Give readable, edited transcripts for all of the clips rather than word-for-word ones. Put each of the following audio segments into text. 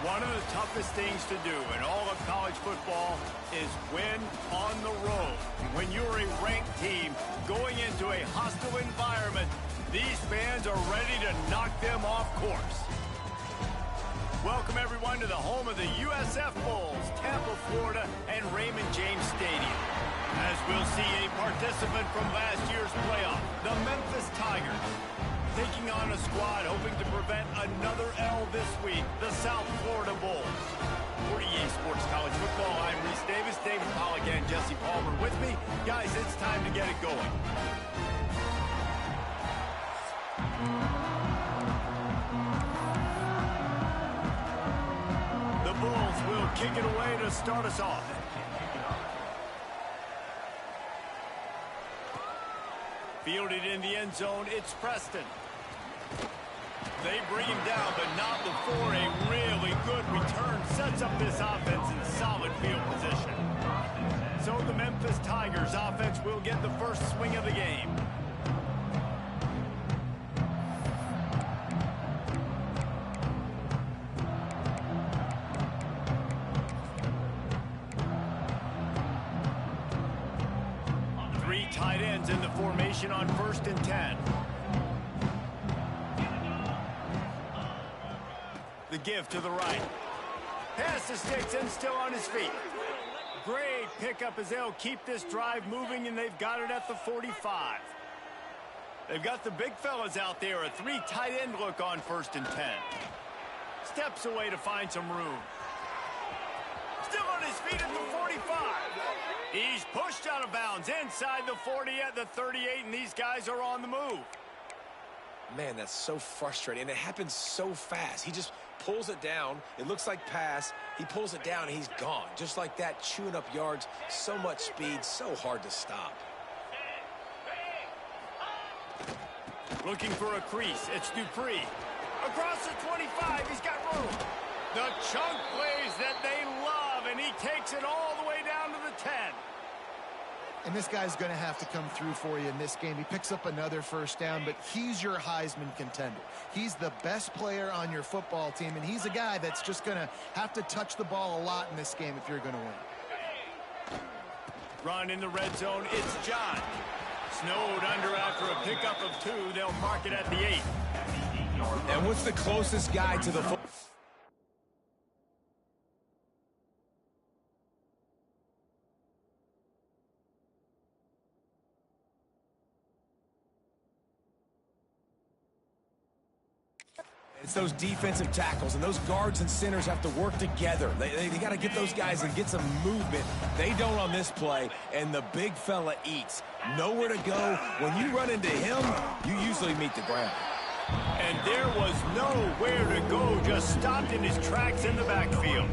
One of the toughest things to do in all of college football is win on the road. When you're a ranked team going into a hostile environment, these fans are ready to knock them off course. Welcome everyone to the home of the USF Bulls, Tampa, Florida, and Raymond James Stadium. As we'll see a participant from last year's playoff, the Memphis Tigers, taking on a squad hoping to prevent another L this week, the South Florida Bulls. For EA Sports College Football, I'm Reese Davis, David Pollack, and Jesse Palmer with me. Guys, it's time to get it going. The Bulls will kick it away to start us off. Fielded in the end zone, it's Preston. They bring him down, but not before a really good return sets up this offense in solid field position. So the Memphis Tigers offense will get the first swing of the game. Three tight ends in the formation on 1st and 10. The give to the right. Pass to sticks and still on his feet. Great pickup as they'll keep this drive moving, and they've got it at the 45. They've got the big fellas out there, a three tight end look on 1st and 10. Steps away to find some room. Still on his feet at the 45. He's pushed out of bounds inside the 40 at the 38, and these guys are on the move. Man, that's so frustrating, and it happens so fast. He just pulls it down. It looks like pass. He pulls it down, and he's gone. Just like that, chewing up yards. So much speed, so hard to stop. Looking for a crease. It's Dupree. Across the 25, he's got room. The chunk plays that they love, and he takes it all the way down to the 10. And this guy's going to have to come through for you in this game. He picks up another first down, but he's your Heisman contender. He's the best player on your football team, and he's a guy that's just going to have to touch the ball a lot in this game if you're going to win. Run in the red zone, it's John. Snowed under after a pickup of 2. They'll mark it at the 8. And what's the closest guy to the football? It's those defensive tackles, and those guards and centers have to work together. They got to get those guys and get some movement. They don't on this play, and the big fella eats. Nowhere to go. When you run into him, you usually meet the ground. And there was nowhere to go, just stopped in his tracks in the backfield.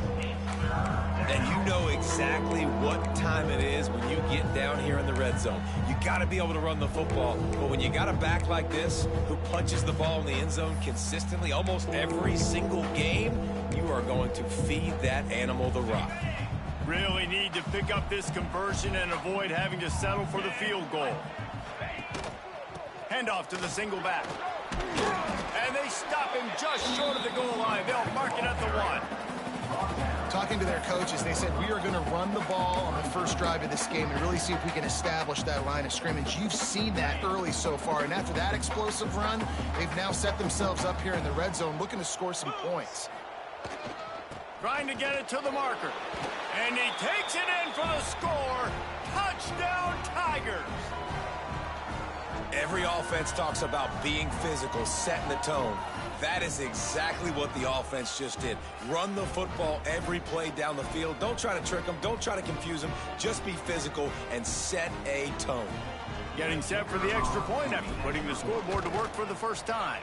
And you know exactly what time it is when you get down here in the red zone. You got to be able to run the football, but when you got a back like this who punches the ball in the end zone consistently almost every single game, you are going to feed that animal the rock. Really need to pick up this conversion and avoid having to settle for the field goal. Handoff to the single back. And they stop him just short of the goal line. They'll mark it at the 1. Talking to their coaches, they said, we are going to run the ball on the first drive of this game and really see if we can establish that line of scrimmage. You've seen that early so far, and after that explosive run, they've now set themselves up here in the red zone looking to score some points. Trying to get it to the marker. And he takes it in for the score. Touchdown, Tigers. Every offense talks about being physical, setting the tone. That is exactly what the offense just did. Run the football every play down the field. Don't try to trick them. Don't try to confuse them. Just be physical and set a tone. Getting set for the extra point after putting the scoreboard to work for the first time.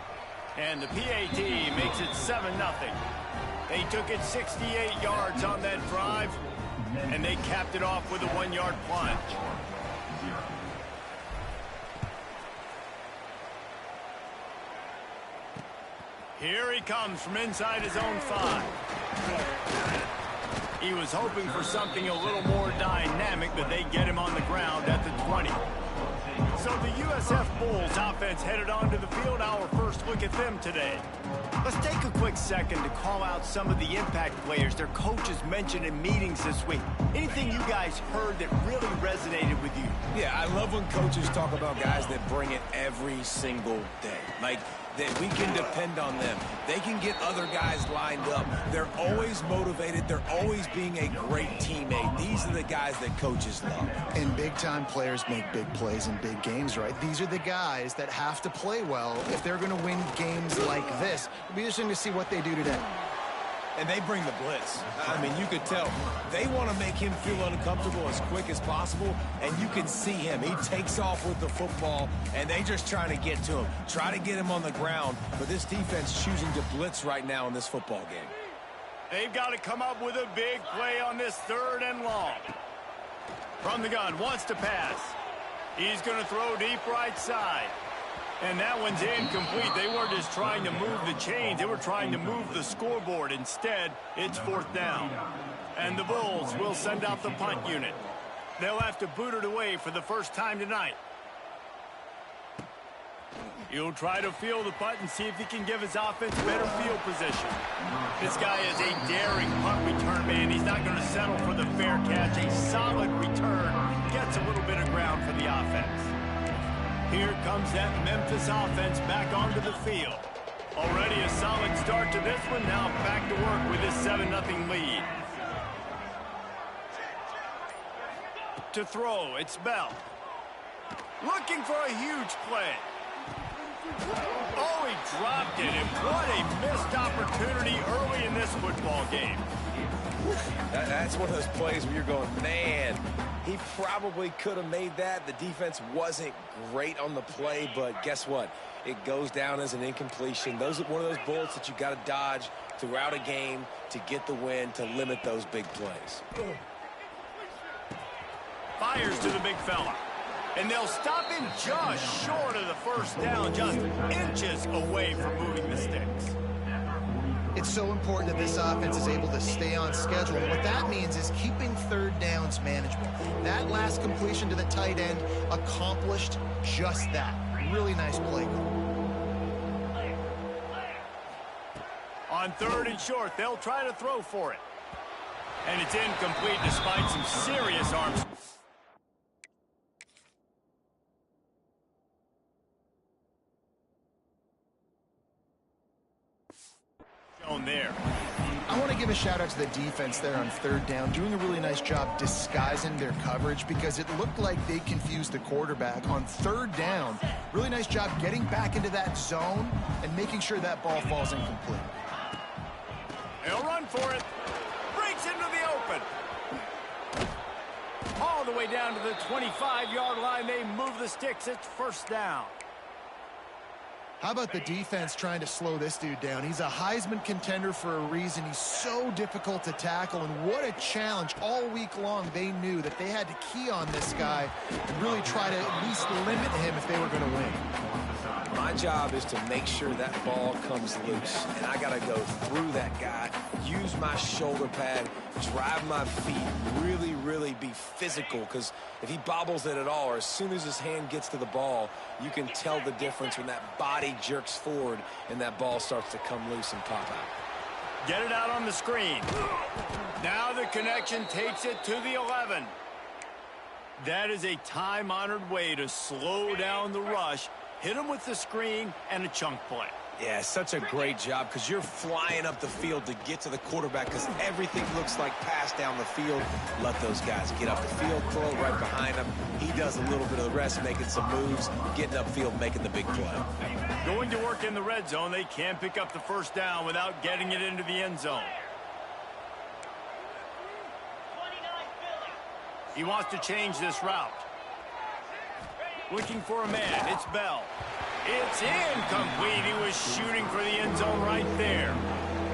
And the PAT makes it 7-0. They took it 68 yards on that drive, and they capped it off with a 1-yard plunge. Here he comes from inside his own 5. He was hoping for something a little more dynamic, but they get him on the ground at the 20. So the USF Bulls offense headed onto the field. Our first look at them today. Let's take a quick second to call out some of the impact players their coaches mentioned in meetings this week. Anything you guys heard that really resonated with you? Yeah, I love when coaches talk about guys that bring it every single day. Like, that we can depend on them. They can get other guys lined up. They're always motivated. They're always being a great teammate. These are the guys that coaches love. And big-time players make big plays in big games, right? These are the guys that have to play well if they're going to win games like this. It'll be interesting to see what they do today. And they bring the blitz. I mean, you could tell. They want to make him feel uncomfortable as quick as possible, and you can see him. He takes off with the football, and they just trying to get to him. Try to get him on the ground, but this defense choosing to blitz right now in this football game. They've got to come up with a big play on this 3rd and long. From the gun, wants to pass. He's going to throw deep right side. And that one's incomplete. They weren't just trying to move the chains. They were trying to move the scoreboard. Instead, it's 4th down. And the Bulls will send out the punt unit. They'll have to boot it away for the first time tonight. He'll try to field the punt and see if he can give his offense better field position. This guy is a daring punt return man. He's not going to settle for the fair catch. A solid return gets a little bit of ground for the offense. Here comes that Memphis offense back onto the field. Already a solid start to this one. Now back to work with this 7-0 lead. To throw, it's Bell. Looking for a huge play. Oh, he dropped it, and what a missed opportunity early in this football game. That's one of those plays where you're going, man, he probably could have made that. The defense wasn't great on the play, but guess what? It goes down as an incompletion. Those are one of those bullets that you got to dodge throughout a game to get the win, to limit those big plays. Fires to the big fella. And they'll stop him just short of the first down, just inches away from moving the sticks. It's so important that this offense is able to stay on schedule. And what that means is keeping 3rd downs manageable. That last completion to the tight end accomplished just that. Really nice play call. On 3rd and short, they'll try to throw for it. And it's incomplete despite some serious arms. There. I want to give a shout out to the defense there on 3rd down, doing a really nice job disguising their coverage because it looked like they confused the quarterback on 3rd down. Really nice job getting back into that zone and making sure that ball falls incomplete. He'll run for it. Breaks into the open. All the way down to the 25-yard line. They move the sticks. It's 1st down. How about the defense trying to slow this dude down? He's a Heisman contender for a reason. He's so difficult to tackle, and what a challenge. All week long, they knew that they had to key on this guy and really try to at least limit him if they were going to win. My job is to make sure that ball comes loose, and I got to go through that guy, use my shoulder pad, drive my feet, really be physical, because if he bobbles it at all, or as soon as his hand gets to the ball, you can tell the difference when that body jerks forward and that ball starts to come loose and pop out. Get it out on the screen. Now the connection takes it to the 11. That is a time-honored way to slow down the rush. Hit him with the screen and a chunk play. Yeah, such a great job because you're flying up the field to get to the quarterback because everything looks like pass down the field. Let those guys get up the field, throw it right behind him. He does a little bit of the rest, making some moves, getting upfield, making the big play. Going to work in the red zone, they can't pick up the 1st down without getting it into the end zone. He wants to change this route. Looking for a man. It's Bell. It's incomplete. He was shooting for the end zone right there.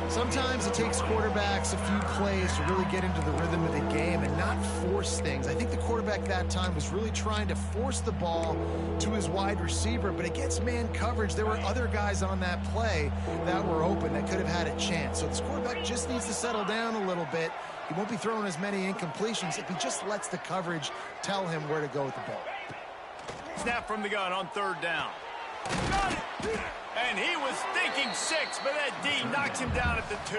Sometimes it takes quarterbacks a few plays to really get into the rhythm of the game and not force things. I think the quarterback that time was really trying to force the ball to his wide receiver, but against man coverage, there were other guys on that play that were open that could have had a chance. So this quarterback just needs to settle down a little bit. He won't be throwing as many incompletions if he just lets the coverage tell him where to go with the ball. snap from the gun on 3rd down. Got it! And he was thinking 6, but that D knocks him down at the 2.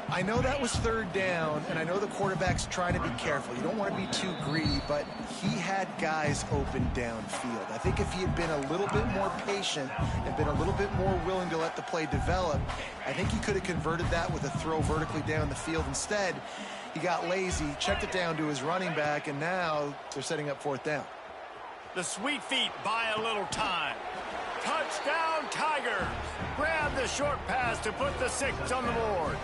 I know that was 3rd down, and I know the quarterback's trying to be careful. You don't want to be too greedy, but he had guys open downfield. I think if he had been a little bit more patient and been a little bit more willing to let the play develop, I think he could have converted that with a throw vertically down the field. Instead, he got lazy, checked it down to his running back, and now they're setting up 4th down. The Sweet Feet buy a little time. Touchdown, Tigers! Grab the short pass to put the 6 on the board.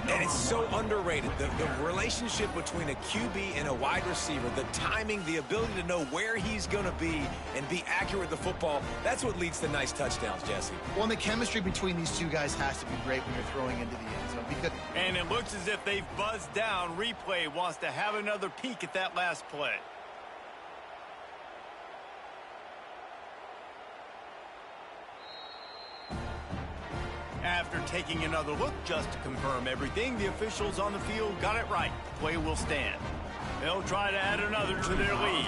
And it's so underrated. The relationship between a QB and a wide receiver, the timing, the ability to know where he's going to be and be accurate with the football, that's what leads to nice touchdowns, Jesse. Well, and the chemistry between these two guys has to be great when you're throwing into the end zone. Because and it looks as if they've buzzed down. Replay wants to have another peek at that last play. After taking another look just to confirm everything, the officials on the field got it right. Play will stand. They'll try to add another to their lead.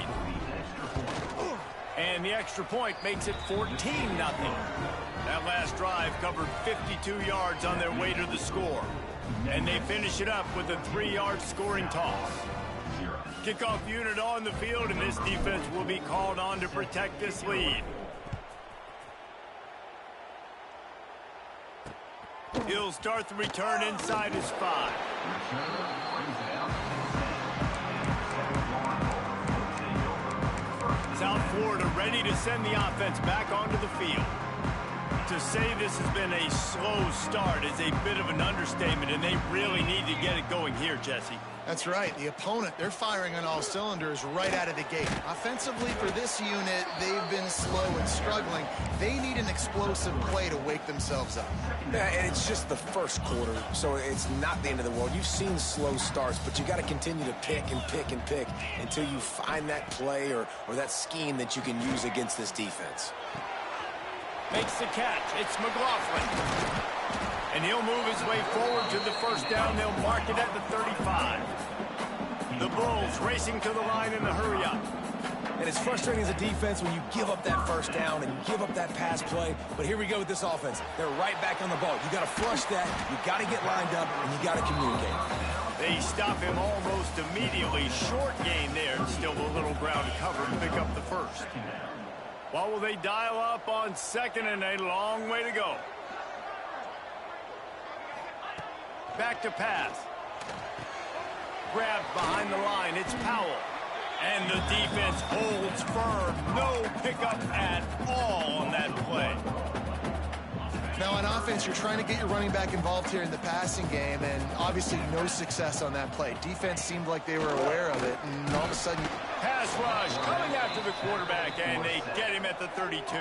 And the extra point makes it 14-0. That last drive covered 52 yards on their way to the score. And they finish it up with a 3-yard scoring toss. Kickoff unit on the field, and this defense will be called on to protect this lead. He'll start the return inside his 5. South Florida ready to send the offense back onto the field. To say this has been a slow start is a bit of an understatement, and they really need to get it going here, Jesse. that's right. The opponent, they're firing on all cylinders right out of the gate. Offensively, for this unit, they've been slow and struggling. They need an explosive play to wake themselves up. Yeah, and it's just the first quarter, so it's not the end of the world. You've seen slow starts, but you got to continue to pick and pick and pick until you find that play or that scheme that you can use against this defense. Makes the catch. It's McLaughlin. And he'll move his way forward to the 1st down. They'll mark it at the 35. The Bulls racing to the line in the hurry-up. And it's frustrating as a defense when you give up that 1st down and you give up that pass play. But here we go with this offense. They're right back on the ball. You got to flush that. You got to get lined up, and you got to communicate. They stop him almost immediately. Short gain there. Still a little ground to cover to pick up the 1st. What will they dial up on 2nd and a long way to go? Back to pass. Grabbed behind the line. It's Powell. And the defense holds firm. No pickup at all on that play. Now, on offense, you're trying to get your running back involved here in the passing game, and obviously no success on that play. Defense seemed like they were aware of it, and all of a sudden... Pass rush coming after the quarterback, and they get him at the 32.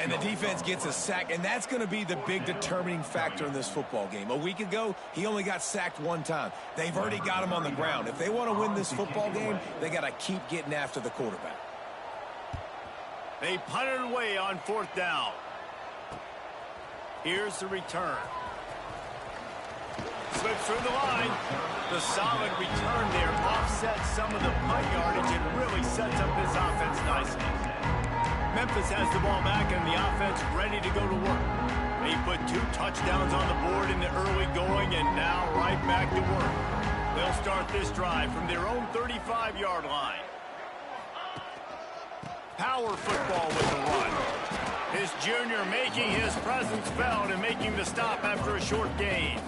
And the defense gets a sack, and that's going to be the big determining factor in this football game. A week ago, he only got sacked 1 time. They've already got him on the ground. If they want to win this football game, they got to keep getting after the quarterback. They punt it away on 4th down. Here's the return. Slips through the line. The solid return there offsets some of the punt yardage and really sets up this offense nicely. Memphis has the ball back and the offense ready to go to work. They put 2 touchdowns on the board in the early going and now right back to work. They'll start this drive from their own 35-yard line. Power football with the run. This junior making his presence felt and making the stop after a short gain.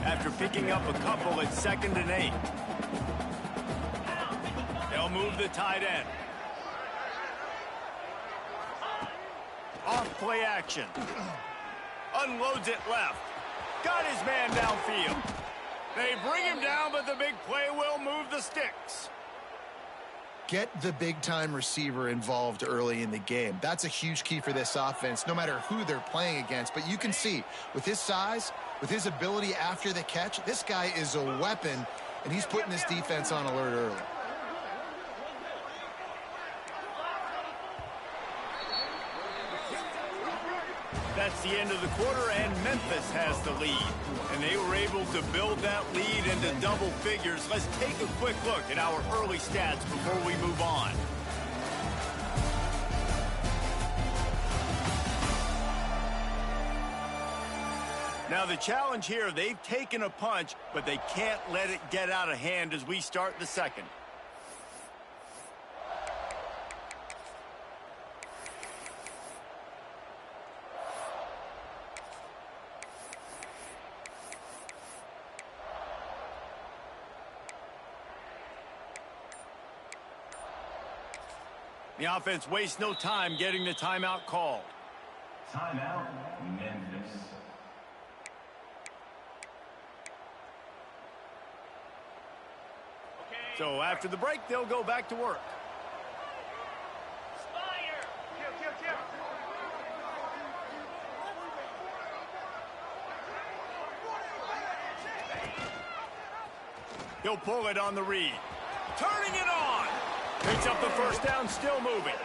After picking up a couple at 2nd and 8. They'll move the tight end. Off play action. Unloads it left. Got his man downfield. They bring him down, but the big play will move the sticks. Get the big-time receiver involved early in the game. That's a huge key for this offense, no matter who they're playing against. But you can see, with his size, with his ability after the catch, this guy is a weapon, and he's putting this defense on alert early. That's the end of the quarter, and Memphis has the lead. And they were able to build that lead into double figures. Let's take a quick look at our early stats before we move on. Now the challenge here, they've taken a punch, but they can't let it get out of hand as we start the second. The offense wastes no time getting the timeout called. Timeout, Memphis. So after the break, they'll go back to work. He'll pull it on the read. Turning it on. Picks up the first down, still moving.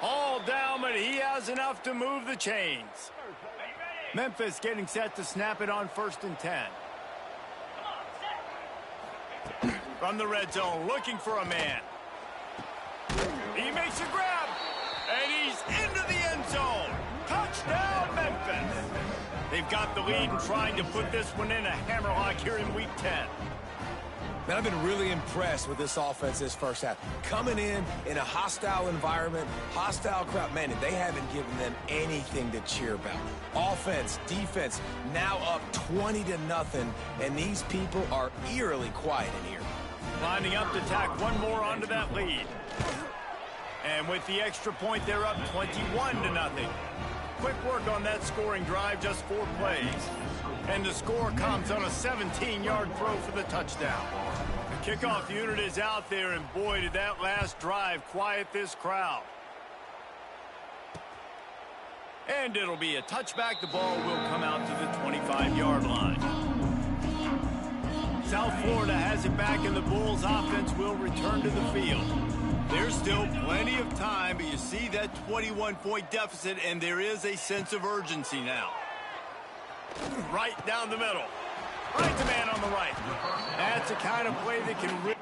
All down, but he has enough to move the chains. Memphis getting set to snap it on 1st and 10. From the red zone, looking for a man. He makes a grab, and he's into the end zone. Touchdown, Memphis. They've got the lead and trying to put this one in a hammerlock here in Week 10. Man, I've been really impressed with this offense this first half. Coming in a hostile environment, hostile crowd. Man, they haven't given them anything to cheer about. Offense, defense, now up 20-0, and these people are eerily quiet in here. Lining up to tack one more onto that lead. And with the extra point, they're up 21-0. Quick work on that scoring drive, just 4 plays. And the score comes on a 17-yard throw for the touchdown. The kickoff unit is out there, and boy, did that last drive quiet this crowd. And it'll be a touchback. The ball will come out to the 25-yard line. South Florida has it back, and the Bulls offense will return to the field. There's still plenty of time, but you see that 21-point deficit, and there is a sense of urgency now. Right down the middle. Right to man on the right. That's the kind of play that can rip.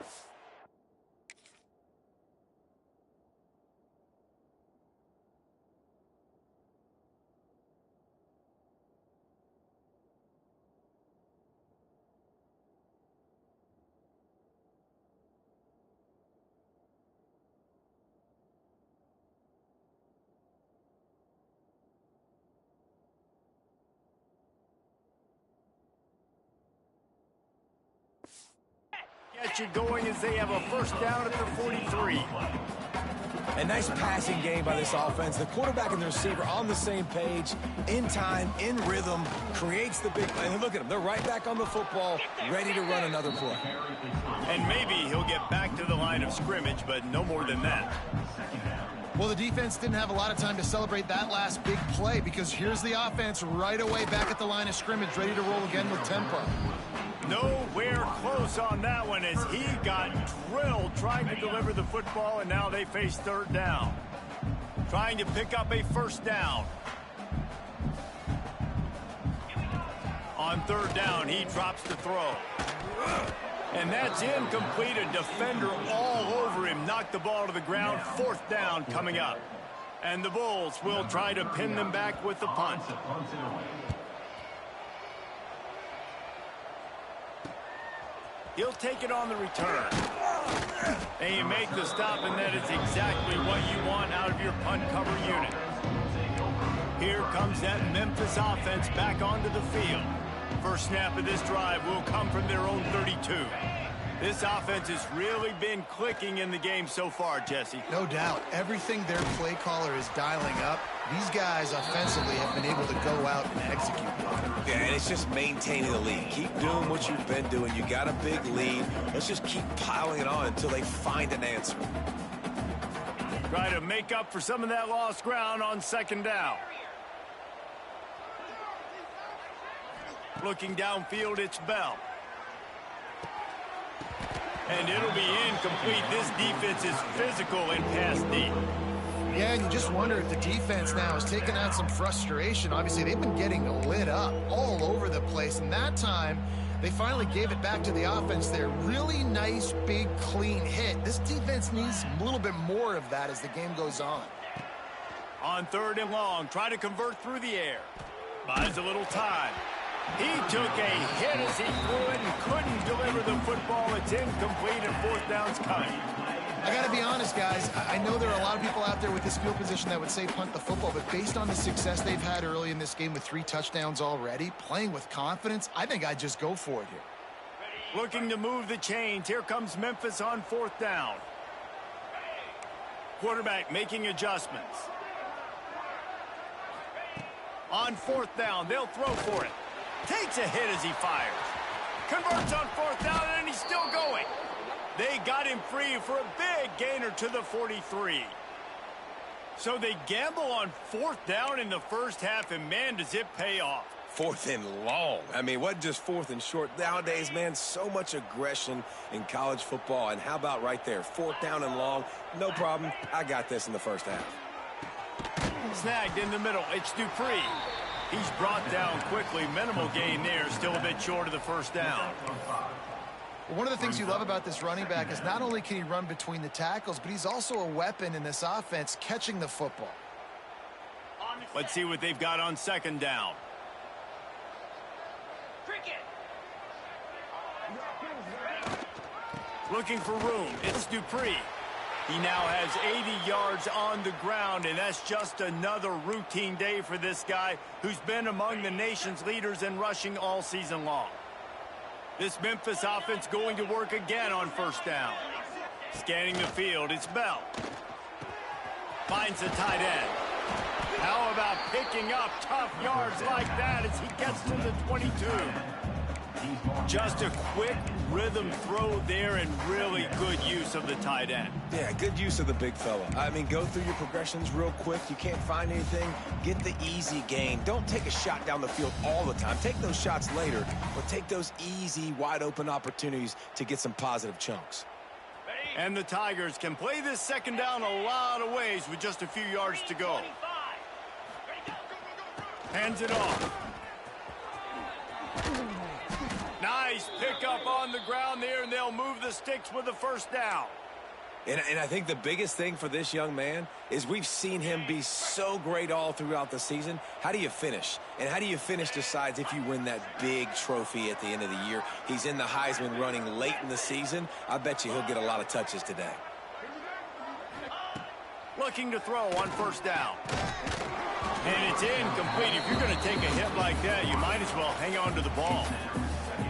Get you going as they have a first down at the 43. A nice passing game by this offense. The quarterback and the receiver on the same page, in time, in rhythm, creates the big play. And look at them. They're right back on the football, ready to run another play. And maybe he'll get back to the line of scrimmage, but no more than that. Well, the defense didn't have a lot of time to celebrate that last big play because here's the offense right away back at the line of scrimmage, ready to roll again with tempo. Nowhere close on that one as he got drilled trying to deliver the football, and now they face 3rd down. Trying to pick up a first down. On 3rd down, he drops the throw. And that's incomplete. A defender all over him. Knocked the ball to the ground. 4th down coming up. And the Bulls will try to pin them back with the punt. He'll take it on the return. And you make the stop, and that is exactly what you want out of your punt cover unit. Here comes that Memphis offense back onto the field. First snap of this drive will come from their own 32. This offense has really been clicking in the game so far, Jesse. No doubt. Everything their play caller is dialing up, these guys offensively have been able to go out and execute. Yeah, and it's just maintaining the lead. Keep doing what you've been doing. You got a big lead. Let's just keep piling it on until they find an answer. Try to make up for some of that lost ground on 2nd down. Looking downfield, it's Bell. And it'll be incomplete. This defense is physical and pass deep. Yeah, and you just wonder if the defense now is taking out some frustration. Obviously, they've been getting lit up all over the place, and that time they finally gave it back to the offense there. Really nice, big, clean hit. This defense needs a little bit more of that as the game goes on. On 3rd and long, try to convert through the air. Buys a little time. He took a hit as he threw it and couldn't deliver the football. It's incomplete and 4th down's coming. I got to be honest, guys. I know there are a lot of people out there with this field position that would say punt the football, but based on the success they've had early in this game with 3 touchdowns already, playing with confidence, I think I'd just go for it here. Looking to move the chains. Here comes Memphis on 4th down. Quarterback making adjustments. On 4th down, they'll throw for it. Takes a hit as he fires. Converts on 4th down, and he's still going. They got him free for a big gainer to the 43. So they gamble on 4th down in the first half, and man, does it pay off. 4th and long. I mean, what just 4th and short? Nowadays, man, so much aggression in college football. And how about right there? 4th down and long. No problem. I got this in the first half. Snagged in the middle. It's Dupree. He's brought down quickly. Minimal gain there. Still a bit short of the 1st down. One of the things you love about this running back is not only can he run between the tackles, but he's also a weapon in this offense catching the football. Let's see what they've got on 2nd down. Looking for room. It's Dupree. He now has 80 yards on the ground, and that's just another routine day for this guy who's been among the nation's leaders in rushing all season long. This Memphis offense going to work again on 1st down. Scanning the field, it's Bell. Finds the tight end. How about picking up tough yards like that as he gets to the 22? Just a quick rhythm throw there and really good use of the tight end. Yeah, good use of the big fella. I mean, go through your progressions real quick. You can't find anything. Get the easy gain. Don't take a shot down the field all the time. Take those shots later, but take those easy, wide-open opportunities to get some positive chunks. And the Tigers can play this 2nd down a lot of ways with just a few yards to go. Hands it off. Nice pickup on the ground there, and they'll move the sticks with the 1st down. And I think the biggest thing for this young man is we've seen him be so great all throughout the season. How do you finish? And how do you finish decides if you win that big trophy at the end of the year. He's in the Heisman running late in the season. I bet you he'll get a lot of touches today. Looking to throw on 1st down. And it's incomplete. If you're going to take a hit like that, you might as well hang on to the ball.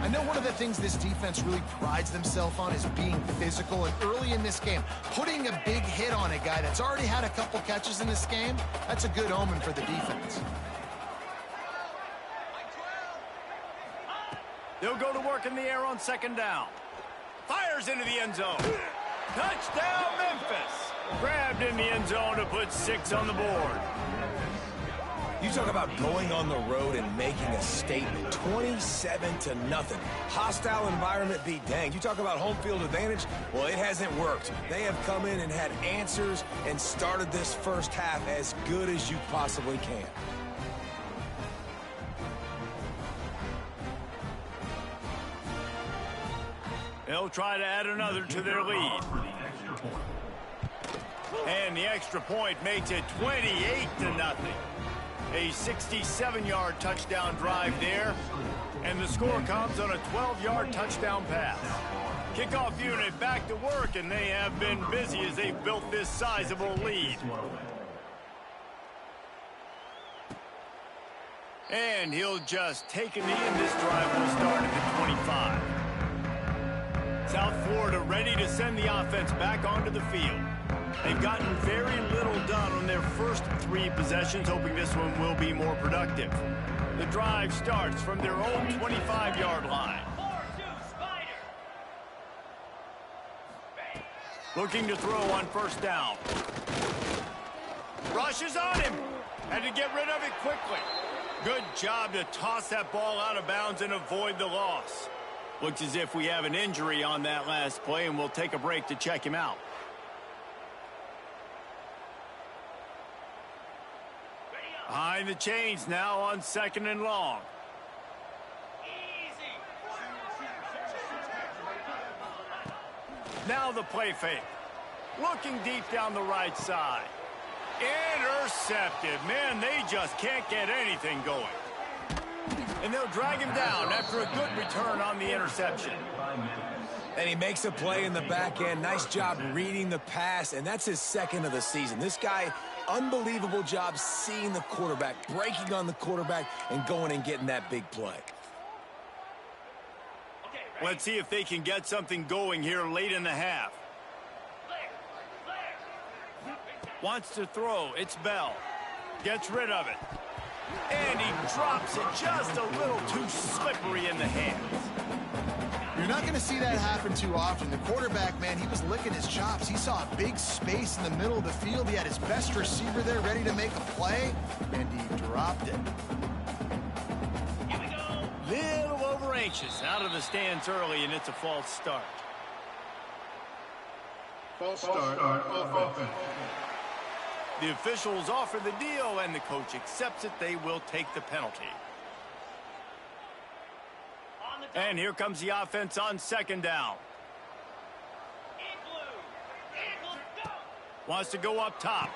I know one of the things this defense really prides themselves on is being physical, and early in this game, putting a big hit on a guy that's already had a couple catches in this game, that's a good omen for the defense. They'll go to work in the air on 2nd down. Fires into the end zone. Touchdown, Memphis. Grabbed in the end zone to put 6 on the board. You talk about going on the road and making a statement. 27-0. Hostile environment be danged. You talk about home field advantage. Well, it hasn't worked. They have come in and had answers and started this first half as good as you possibly can. They'll try to add another to their lead. And the extra point makes it 28-0. A 67-yard touchdown drive there. And the score comes on a 12-yard touchdown pass. Kickoff unit back to work, and they have been busy as they've built this sizable lead. And he'll just take a knee, and this drive will start at the 25. South Florida ready to send the offense back onto the field. They've gotten very little done on their first 3 possessions, hoping this one will be more productive. The drive starts from their own 25-yard line. Looking to throw on 1st down. Rushes on him. Had to get rid of it quickly. Good job to toss that ball out of bounds and avoid the loss. Looks as if we have an injury on that last play, and we'll take a break to check him out. Behind the chains now on 2nd and long. Now the play fake. Looking deep down the right side. Intercepted. Man, they just can't get anything going. And they'll drag him down after a good return on the interception. And he makes a play in the back end. Nice job reading the pass, and that's his 2nd of the season. This guy, unbelievable job seeing the quarterback, breaking on the quarterback, and going and getting that big play. Let's see if they can get something going here late in the half. Wants to throw. It's Bell. Gets rid of it. And he drops it just a little too slippery in the hands. You're not going to see that happen too often. The quarterback, man, he was licking his chops. He saw a big space in the middle of the field. He had his best receiver there ready to make a play, and he dropped it. Little over anxious. Out of the stands early, and it's a false start. False start, offense. The officials offer the deal, and the coach accepts it. They will take the penalty. And here comes the offense on 2nd down. Wants to go up top.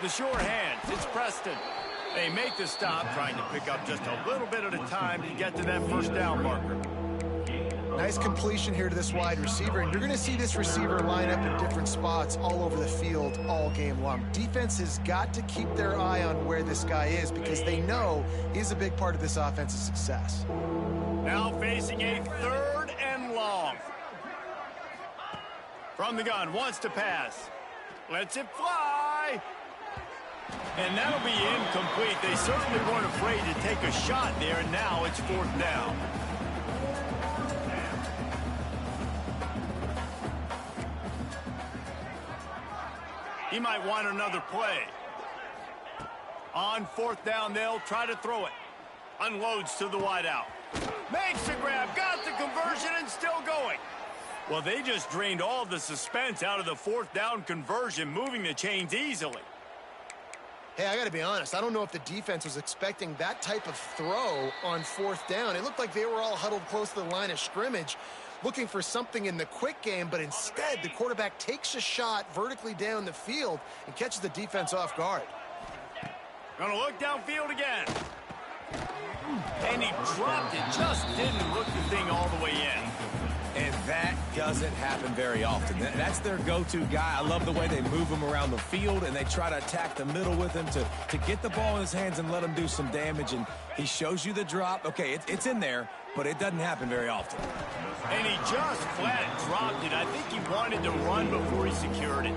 The sure hands. It's Preston. They make the stop, trying to pick up just a little bit at a time to get to that 1st down marker. Nice completion here to this wide receiver, and you're going to see this receiver line up in different spots all over the field all game long. Defense has got to keep their eye on where this guy is because they know he's a big part of this offense's success. Now facing a 3rd and long. From the gun, wants to pass. Lets it fly. And that'll be incomplete. They certainly weren't afraid to take a shot there, and now it's 4th down. He might want another play. On 4th down, they'll try to throw it. Unloads to the wideout. Makes the grab, got the conversion, and still going. Well, they just drained all the suspense out of the 4th down conversion, moving the chains easily. Hey, I got to be honest. I don't know if the defense was expecting that type of throw on 4th down. It looked like they were all huddled close to the line of scrimmage, looking for something in the quick game, but instead the quarterback takes a shot vertically down the field and catches the defense off guard. Gonna look downfield again. And he dropped it, just didn't look the thing all the way in. And that doesn't happen very often. That's their go-to guy. I love the way they move him around the field, and they try to attack the middle with him to get the ball in his hands and let him do some damage. And he shows you the drop. Okay, it's in there, but it doesn't happen very often. And he just flat dropped it. I think he wanted to run before he secured it.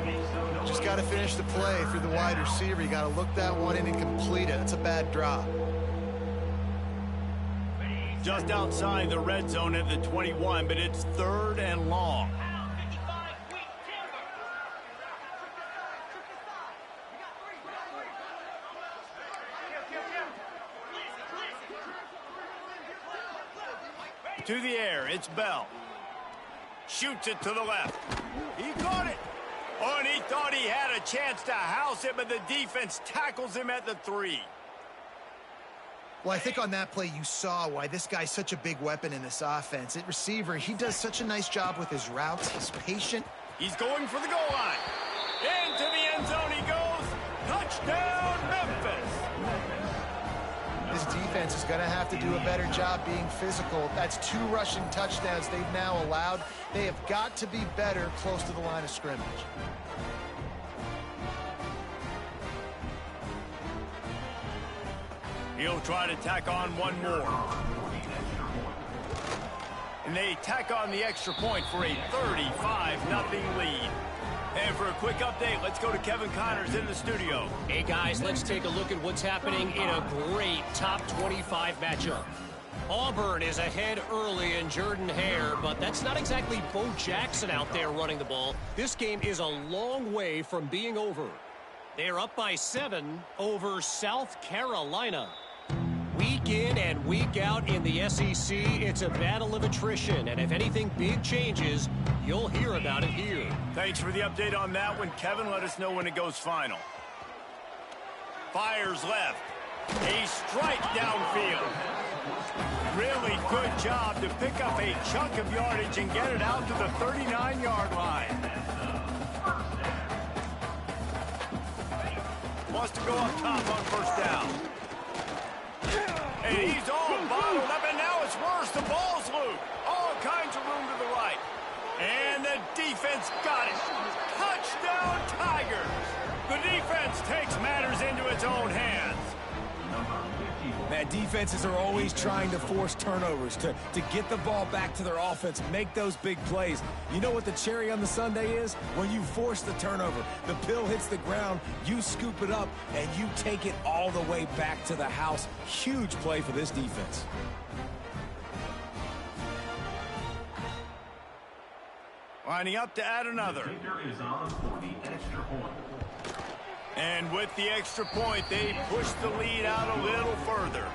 Just got to finish the play through the wide receiver. You got to look that one in and complete it. It's a bad drop. Just outside the red zone at the 21, but it's 3rd and long. To the air, it's Bell. Shoots it to the left. He caught it. Oh, and he thought he had a chance to house it, but the defense tackles him at the 3. Well, I think on that play you saw why this guy's such a big weapon in this offense. At receiver, he does such a nice job with his routes. He's patient. He's going for the goal line. Into the end zone he goes. Touchdown, Memphis. This defense is going to have to do a better job being physical. That's 2 rushing touchdowns they've now allowed. They have got to be better close to the line of scrimmage. He'll try to tack on one more. And they tack on the extra point for a 35-0 lead. And for a quick update, let's go to Kevin Connors in the studio. Hey, guys, let's take a look at what's happening in a great top 25 matchup. Auburn is ahead early in Jordan Hare, but that's not exactly Bo Jackson out there running the ball. This game is a long way from being over. They're up by 7 over South Carolina. Week in and week out in the SEC, it's a battle of attrition, and if anything big changes, you'll hear about it here. Thanks for the update on that one, Kevin. Let us know when it goes final. Fires left. A strike downfield. Really good job to pick up a chunk of yardage and get it out to the 39-yard line. Wants to go up top on first down. And he's all bottled up, and now it's worse. The ball's loose. All kinds of room to the right. And the defense got it. Touchdown, Tigers. The defense takes matters into its own hands. Man, defenses are always trying to force turnovers, to get the ball back to their offense, make those big plays. You know what the cherry on the sundae is? When you force the turnover, the pill hits the ground, you scoop it up, and you take it all the way back to the house. Huge play for this defense. Lining up to add another. Is on for the extra point. And with the extra point, they push the lead out a little further.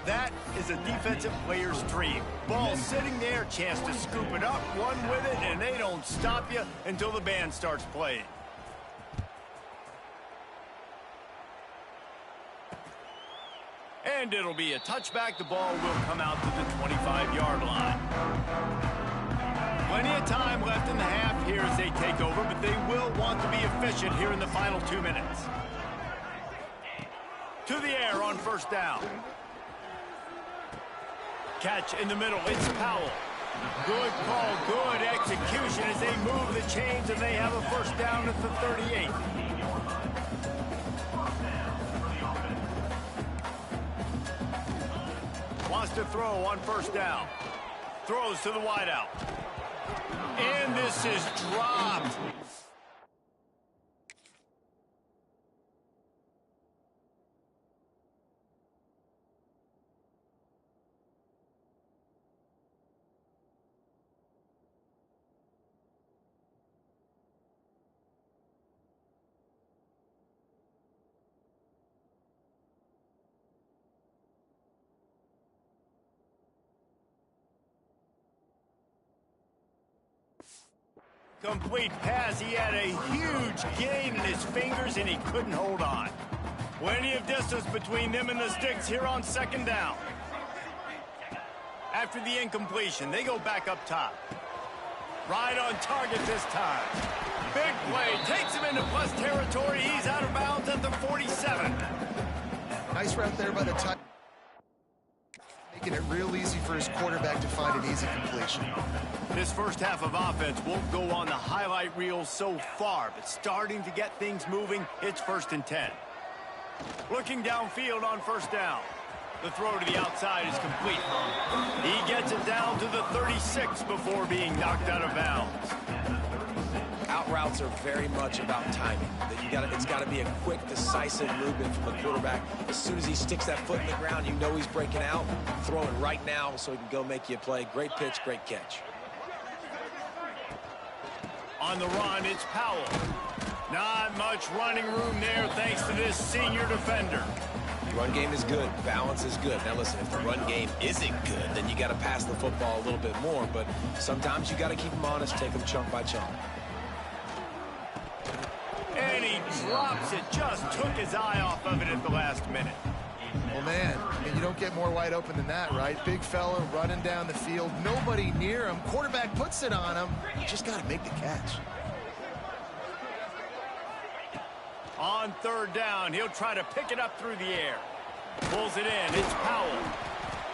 That is a defensive player's dream. Ball sitting there, chance to scoop it up, run with it, and they don't stop you until the band starts playing. And it'll be a touchback. The ball will come out to the 25-yard line. Plenty of time left in the half here as they take over, but they will want to be efficient here in the final 2 minutes. To the air on first down. Catch in the middle. It's Powell. Good call, good execution as they move the chains, and they have a first down at the 38. Wants to throw on first down. Throws to the wideout. And this is dropped. Complete pass. He had a huge gain in his fingers, and he couldn't hold on. Plenty of distance between them and the sticks here on second down. After the incompletion, they go back up top. Right on target this time. Big play. Takes him into plus territory. He's out of bounds at the 47. Nice route there by the tight. Making it real easy for his quarterback to find an easy completion. This first half of offense won't go on the highlight reel so far, but starting to get things moving. It's 1st and 10. Looking downfield on first down. The throw to the outside is complete. He gets it down to the 36 before being knocked out of bounds. Out routes are very much about timing. It's got to be a quick, decisive movement from the quarterback. As soon as he sticks that foot in the ground, you know he's breaking out. Throw it right now so he can go make you a play. Great pitch, great catch. On the run, it's Powell. Not much running room there thanks to this senior defender. Run game is good. Balance is good. Now listen, if the run game isn't good, then you got to pass the football a little bit more. But sometimes you got to keep them honest, take them chunk by chunk. And he drops it. Just took his eye off of it at the last minute. Well, man, I mean, you don't get more wide open than that, right? Big fella running down the field. Nobody near him. Quarterback puts it on him. You just got to make the catch. On third down, he'll try to pick it up through the air. Pulls it in. It's Powell.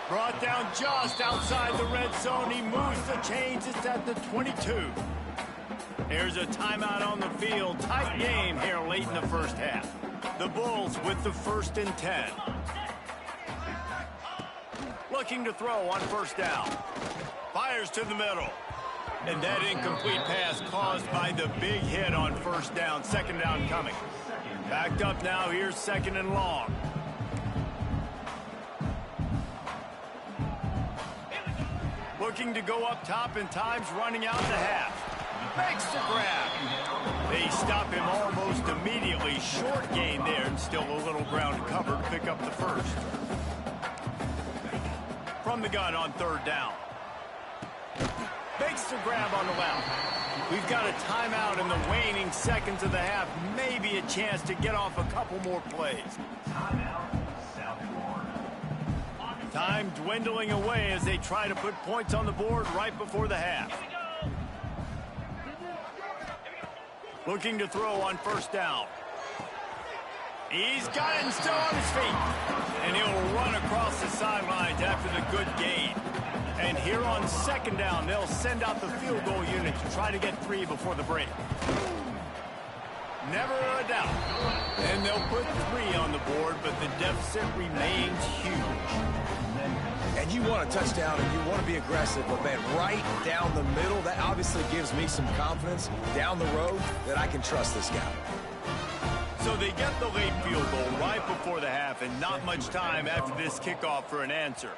Brought down just outside the red zone. He moves the chains. It's at the 22. Here's a timeout on the field. Tight game here late in the first half. The Bulls with the 1st and 10. Looking to throw on first down. Fires to the middle. And that incomplete pass caused by the big hit on first down. Second down coming. Backed up now. Here's 2nd and long. Looking to go up top, and time's running out the half. Makes the grab. They stop him almost immediately. Short gain there, and still a little ground to cover to pick up the first. From the gun on third down. Fakes the grab on the left. We've got a timeout in the waning seconds of the half. Maybe a chance to get off a couple more plays. Time dwindling away as they try to put points on the board right before the half. Looking to throw on first down. He's got it and still on his feet. And he'll run across the sidelines after the good gain. And here on second down, they'll send out the field goal unit to try to get 3 before the break. Never a doubt. And they'll put 3 on the board, but the deficit remains huge. And you want a touchdown and you want to be aggressive, but man, right down the middle, that obviously gives me some confidence down the road that I can trust this guy. So they get the late field goal right before the half, and not much time after this kickoff for an answer.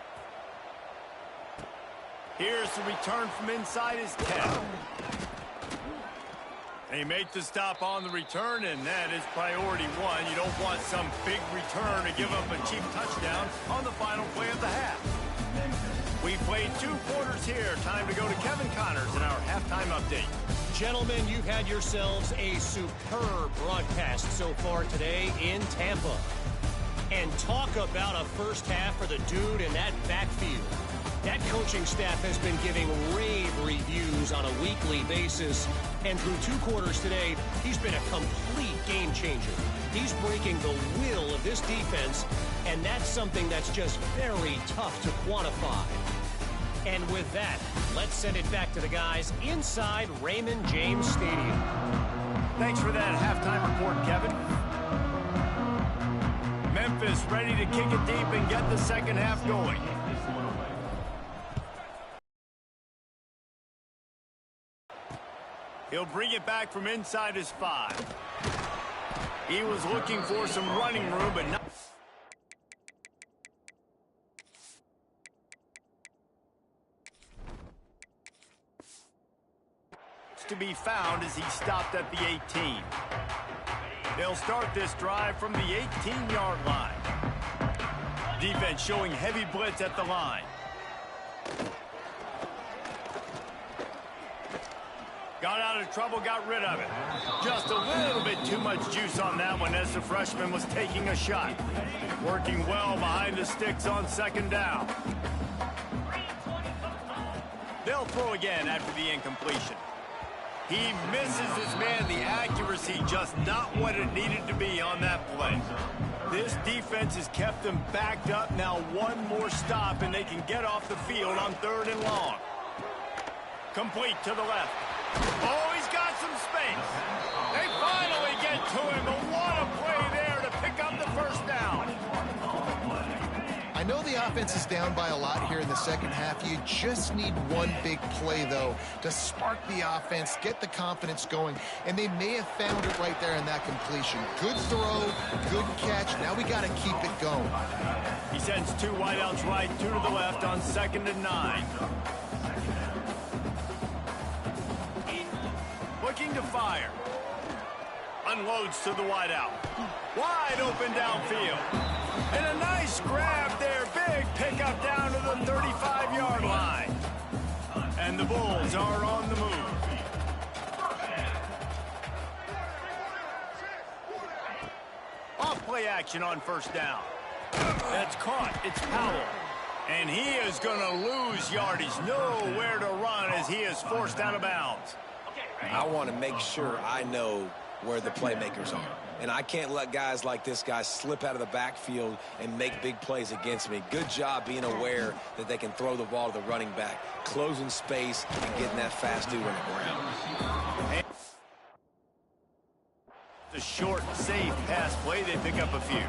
Here's the return from inside his 10. They make the stop on the return, and that is priority 1. You don't want some big return to give up a cheap touchdown on the final play of the half. We played 2 quarters here. Time to go to Kevin Connors in our halftime update. Gentlemen, you've had yourselves a superb broadcast so far today in Tampa. And talk about a first half for the dude in that backfield. That coaching staff has been giving rave reviews on a weekly basis. And through 2 quarters today, he's been a complete game changer. He's breaking the will of this defense, and that's something that's just very tough to quantify. And with that, let's send it back to the guys inside Raymond James Stadium. Thanks for that halftime report, Kevin. Memphis ready to kick it deep and get the second half going. He'll bring it back from inside his 5. He was looking for some running room, but not. To be found as he stopped at the 18. They'll start this drive from the 18-yard line. Defense showing heavy blitz at the line. Got out of trouble, got rid of it. Just a little bit too much juice on that one as the freshman was taking a shot. Working well behind the sticks on second down. They'll throw again after the incompletion. He misses his man. The accuracy just not what it needed to be on that play. This defense has kept them backed up. Now one more stop, and they can get off the field on 3rd and long. Complete to the left. Oh, he's got some space. They finally get to him, but what a play there to pick up the first down. I know the offense is down by a lot here in the second half. You just need one big play, though, to spark the offense, get the confidence going, and they may have found it right there in that completion. Good throw, good catch. Now we got to keep it going. He sends 2 wideouts right, 2 to the left on 2nd and 9. Looking to fire. Unloads to the wideout. Wide open downfield. And a nice grab there. Big pickup down to the 35-yard line. And the Bulls are on the move. Off play action on first down. That's caught. It's Powell. And he is going to lose yardage. Nowhere to run as he is forced out of bounds. I want to make sure I know where the playmakers are. And I can't let guys like this guy slip out of the backfield and make big plays against me. Good job being aware that they can throw the ball to the running back, closing space and getting that fast dude on the ground. The short, safe pass play, they pick up a few.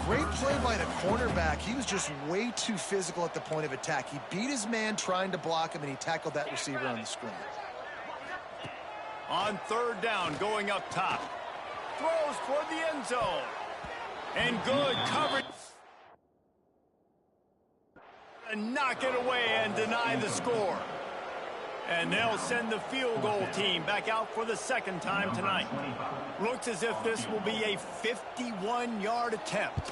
Great play by the cornerback. He was just way too physical at the point of attack. He beat his man trying to block him, and he tackled that receiver on the screen. On 3rd down, going up top. Throws for the end zone. And good coverage. And knock it away and deny the score. And they'll send the field goal team back out for the 2nd time tonight. Looks as if this will be a 51-yard attempt.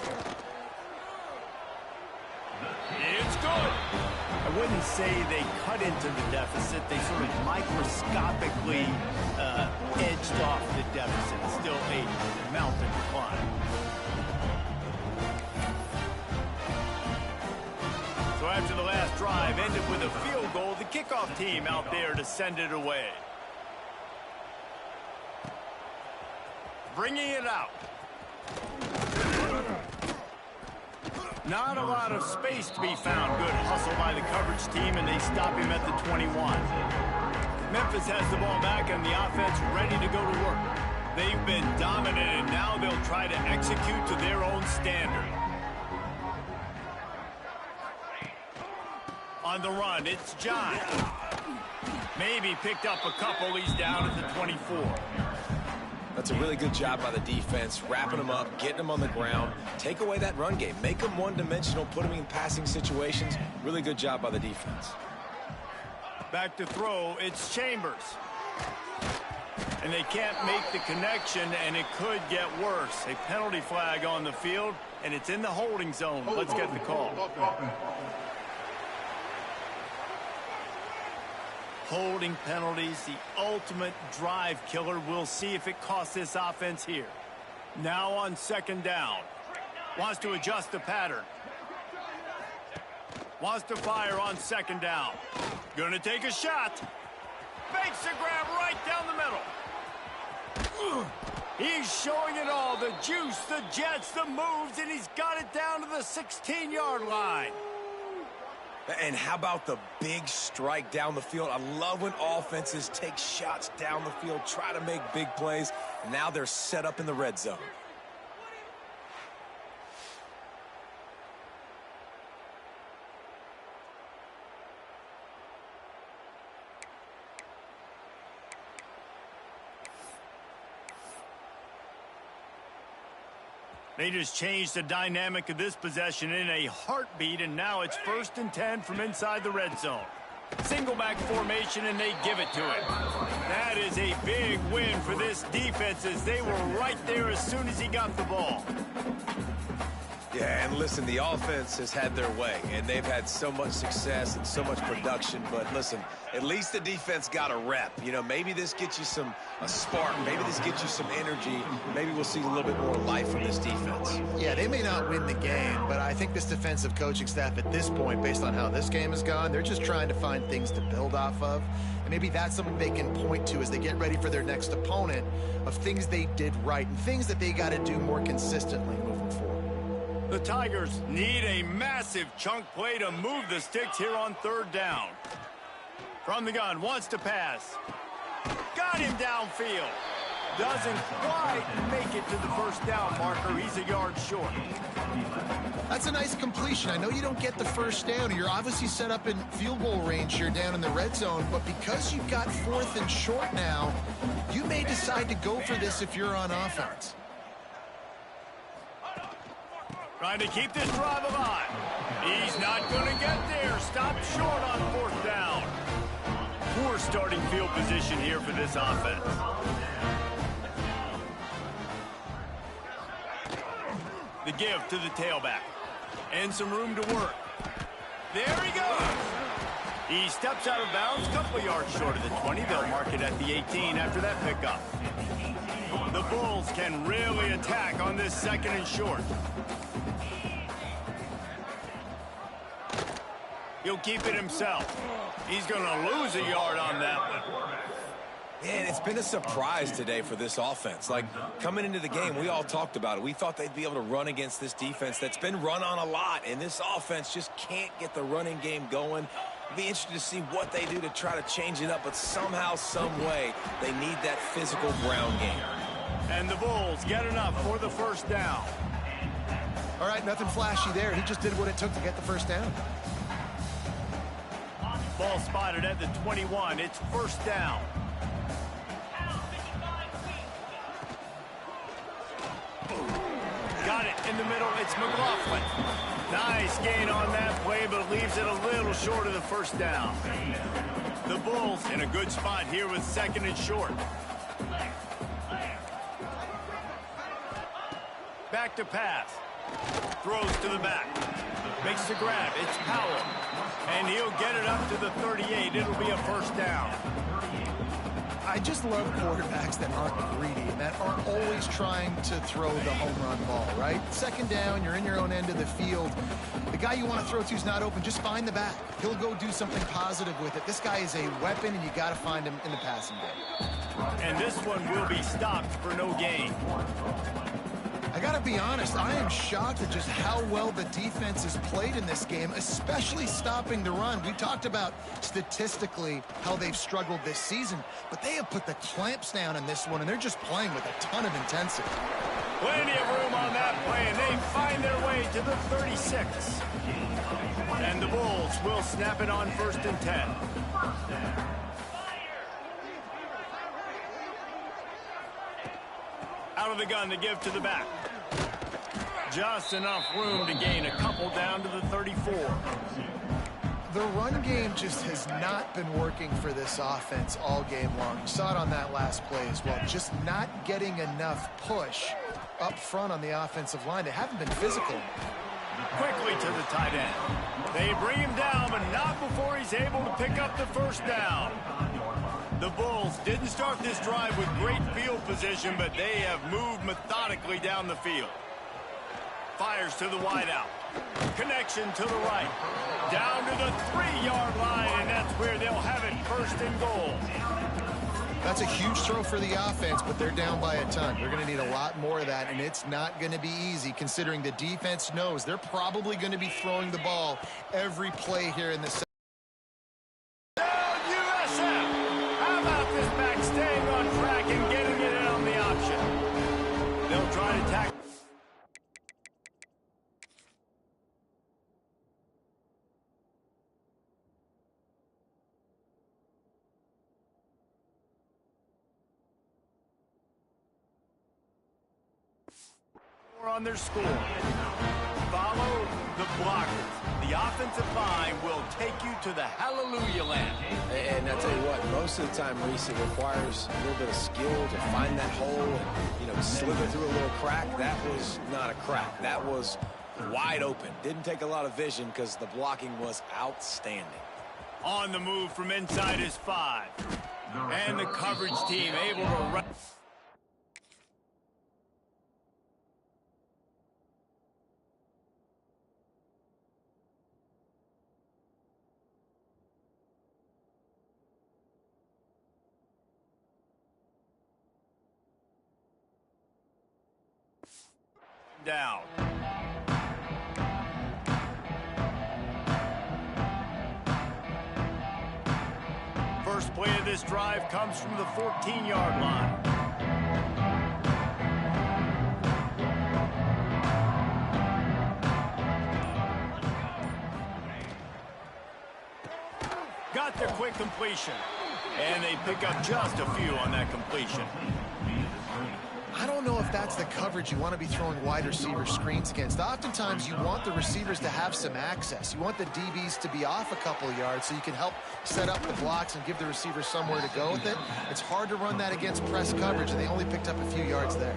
It's good. I wouldn't say they cut into the deficit. They sort of microscopically edged off the deficit. Still a mountain to climb. So after the last drive ended with a field goal, the kickoff team out there to send it away. Bringing it out. Not a lot of space to be found. Good hustle by the coverage team, and they stop him at the 21. Memphis has the ball back, and the offense ready to go to work. They've been dominant, and now they'll try to execute to their own standard. On the run, it's John. Maybe picked up a couple. He's down at the 24. That's a really good job by the defense, wrapping them up, getting them on the ground. Take away that run game. Make them one-dimensional, put them in passing situations. Really good job by the defense. Back to throw, it's Chambers. And they can't make the connection, and it could get worse. A penalty flag on the field, and it's in the holding zone. Let's get the call. Holding penalties, the ultimate drive killer. We'll see if it costs this offense here. Now on second down. Wants to adjust the pattern. Wants to fire on second down. Gonna take a shot. Makes the grab right down the middle. He's showing it all. The juice, the jets, the moves, and he's got it down to the 16-yard line. And how about the big strike down the field? I love when offenses take shots down the field, try to make big plays. Now they're set up in the red zone. They just changed the dynamic of this possession in a heartbeat, and now it's 1st and 10 from inside the red zone. Single back formation, and they give it to him. That is a big win for this defense, as they were right there as soon as he got the ball. Yeah, and listen, the offense has had their way, and they've had so much success and so much production. But listen, at least the defense got a rep. You know, maybe this gets you a spark. Maybe this gets you some energy. Maybe we'll see a little bit more life from this defense. Yeah, they may not win the game, but I think this defensive coaching staff at this point, based on how this game has gone, they're just trying to find things to build off of. And maybe that's something they can point to as they get ready for their next opponent, of things they did right and things that they got to do more consistently moving forward. The Tigers need a massive chunk play to move the sticks here on 3rd down. From the gun, wants to pass. Got him downfield. Doesn't quite make it to the 1st down marker. He's a yard short. That's a nice completion. I know you don't get the 1st down. You're obviously set up in field goal range here down in the red zone, but because you've got 4th and short now, you may decide to go for this if you're on offense. Trying to keep this drive alive. He's not going to get there. Stopped short on 4th down. Poor starting field position here for this offense. The give to the tailback. And some room to work. There he goes. He steps out of bounds, a couple of yards short of the 20. They'll mark it at the 18 after that pickup. The Bulls can really attack on this 2nd and short. He'll keep it himself. He's going to lose a yard on that one. Man, it's been a surprise today for this offense. Like, coming into the game, we all talked about it. We thought they'd be able to run against this defense that's been run on a lot, and this offense just can't get the running game going. It'll be interesting to see what they do to try to change it up, but somehow, some way, they need that physical ground game. And the Bulls get enough for the 1st down. All right, nothing flashy there. He just did what it took to get the 1st down. Ball spotted at the 21. It's 1st down. Got it in the middle. It's McLaughlin. Nice gain on that play, but leaves it a little short of the 1st down. The Bulls in a good spot here with 2nd and short. Back to pass. Throws to the back. Makes the grab. It's Powell. And he'll get it up to the 38. It'll be a first down. I just love quarterbacks that aren't greedy and that aren't always trying to throw the home run ball, right? Second down, you're in your own end of the field. The guy you want to throw to is not open. Just find the back. He'll go do something positive with it. This guy is a weapon, and you got to find him in the passing game. And this one will be stopped for no gain. I got to be honest, I am shocked at just how well the defense has played in this game, especially stopping the run. We talked about statistically how they've struggled this season, but they have put the clamps down in this one, and they're just playing with a ton of intensity. Plenty of room on that play, and they find their way to the 36. And the Bulls will snap it on 1st and 10. Out of the gun to give to the back. Just enough room to gain a couple down to the 34. The run game just has not been working for this offense all game long. You saw it on that last play as well. Just not getting enough push up front on the offensive line. They haven't been physical. Quickly to the tight end. They bring him down, but not before he's able to pick up the first down. The Bulls didn't start this drive with great field position, but they have moved methodically down the field. Fires to the wideout. Connection to the right. Down to the 3-yard line, and that's where they'll have it 1st and goal. That's a huge throw for the offense, but they're down by a ton. They're going to need a lot more of that, and it's not going to be easy considering the defense knows they're probably going to be throwing the ball every play here in the second. USF! How about this back staying on track and getting it in on the option? They'll try to tackle. On their score. Follow the blockers. The offensive line will take you to the hallelujah land. And I tell you what, most of the time, Reese, it requires a little bit of skill to find that hole and, slither through a little crack. That was not a crack. That was wide open. Didn't take a lot of vision because the blocking was outstanding. On the move from inside his 5. And the coverage team able to run. Down. First play of this drive comes from the 14-yard line. Got their quick completion. And they pick up just a few on that completion. I don't know if that's the coverage you want to be throwing wide receiver screens against. Oftentimes, you want the receivers to have some access. You want the DBs to be off a couple of yards so you can help set up the blocks and give the receiver somewhere to go with it. It's hard to run that against press coverage, and they only picked up a few yards there.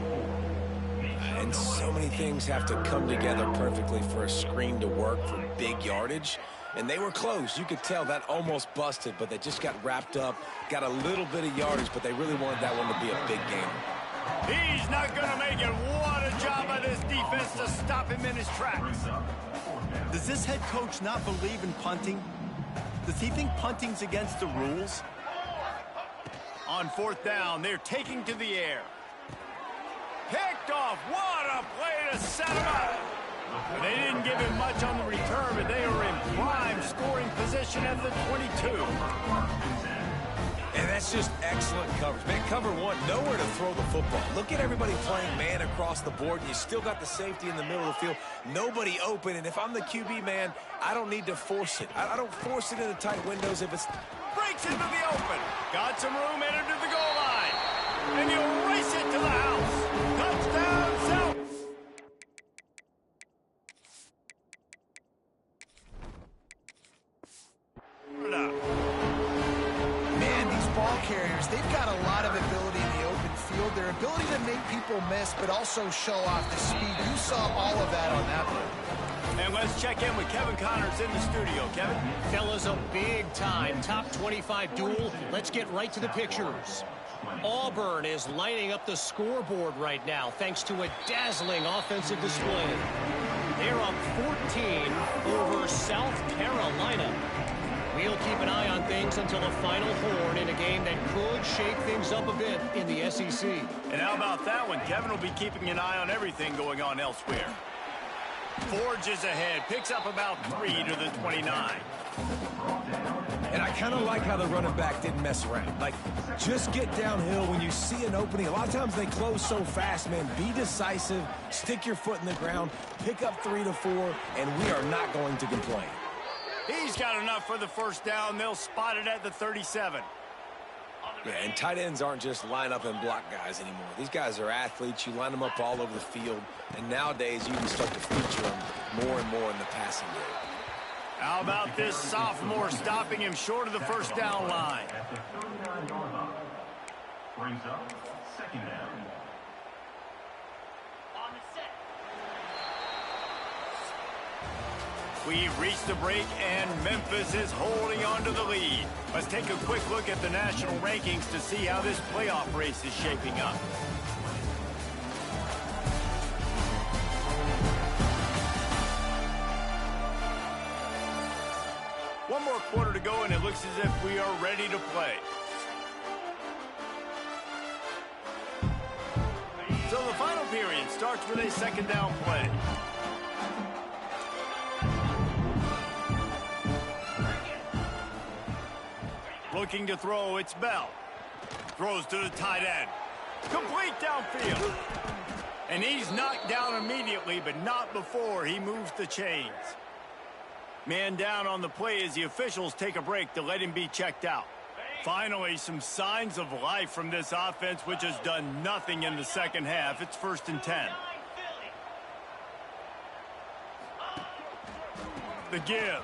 And so many things have to come together perfectly for a screen to work for big yardage. And they were close. You could tell that almost busted, but they just got wrapped up, got a little bit of yardage, but they really wanted that one to be a big game. He's not going to make it. What a job by this defense to stop him in his tracks. Does this head coach not believe in punting? Does he think punting's against the rules? On 4th down, they're taking to the air. Picked off. What a play to set him up. They didn't give him much on the return, but they were in prime scoring position at the 22. And that's just excellent coverage. Man, cover one, nowhere to throw the football. Look at everybody playing man across the board, and you still got the safety in the middle of the field. Nobody open, and if I'm the QB, man, I don't need to force it. I don't force it into tight windows if it's... Breaks into the open. Got some room, entered to the goal line. And he'll race it to the house. Touchdown, South. Man, these ball carriers, they've got a lot of ability in the open field. Their ability to make people miss, but also show off the speed. You saw all of that on that play. And let's check in with Kevin Connors in the studio. Kevin? Fellas, a big-time top 25 duel. Let's get right to the pictures. Auburn is lining up the scoreboard right now thanks to a dazzling offensive display. They're up 14 over South Carolina. We'll keep an eye on things until the final horn in a game that could shake things up a bit in the SEC. And how about that one? Kevin will be keeping an eye on everything going on elsewhere. Forges ahead, picks up about 3 to the 29. And I kind of like how the running back didn't mess around. Like, just get downhill when you see an opening. A lot of times they close so fast, man. Be decisive, stick your foot in the ground, pick up 3 to 4, and we are not going to complain. He's got enough for the first down. They'll spot it at the 37. Yeah, and tight ends aren't just line up and block guys anymore. These guys are athletes. You line them up all over the field. And nowadays, you can start to feature them more and more in the passing game. How about this sophomore stopping him short of the first down line? At the 39-yard line. Brings up second down. We've reached the break, and Memphis is holding on to the lead. Let's take a quick look at the national rankings to see how this playoff race is shaping up. One more quarter to go, and it looks as if we are ready to play. So the final period starts with a second down play. Looking to throw, it's Bell. Throws to the tight end. Complete downfield. And he's knocked down immediately, but not before he moves the chains. Man down on the play as the officials take a break to let him be checked out. Finally, some signs of life from this offense, which has done nothing in the second half. It's 1st and 10. The give.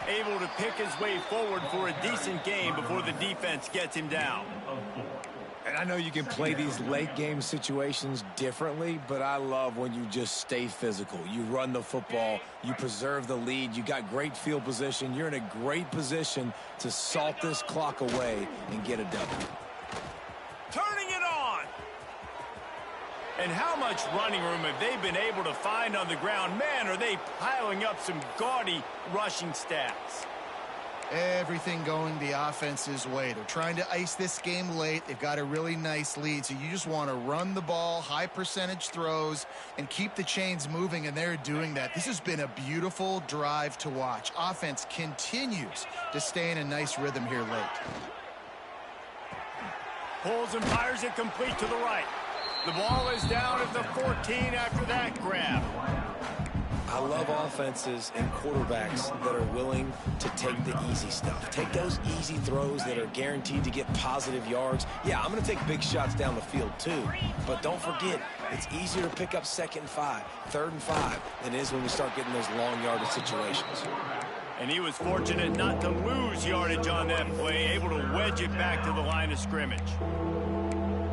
Able to pick his way forward for a decent game before the defense gets him down. And I know you can play these late game situations differently, but I love when you just stay physical. You run the football, you preserve the lead, you got great field position. You're in a great position to salt this clock away and get a W. Turning it on. And how much running room have they been able to find on the ground? Man, are they piling up some gaudy rushing stats. Everything going the offense's way. They're trying to ice this game late. They've got a really nice lead, so you just want to run the ball, high percentage throws, and keep the chains moving, and they're doing that. This has been a beautiful drive to watch. Offense continues to stay in a nice rhythm here late. Pulls and fires it complete to the right. The ball is down at the 14 after that grab. I love offenses and quarterbacks that are willing to take the easy stuff. Take those easy throws that are guaranteed to get positive yards. Yeah, I'm going to take big shots down the field too. But don't forget, it's easier to pick up 2nd and 5, 3rd and 5 than it is when we start getting those long yardage situations. And he was fortunate not to lose yardage on that play, able to wedge it back to the line of scrimmage.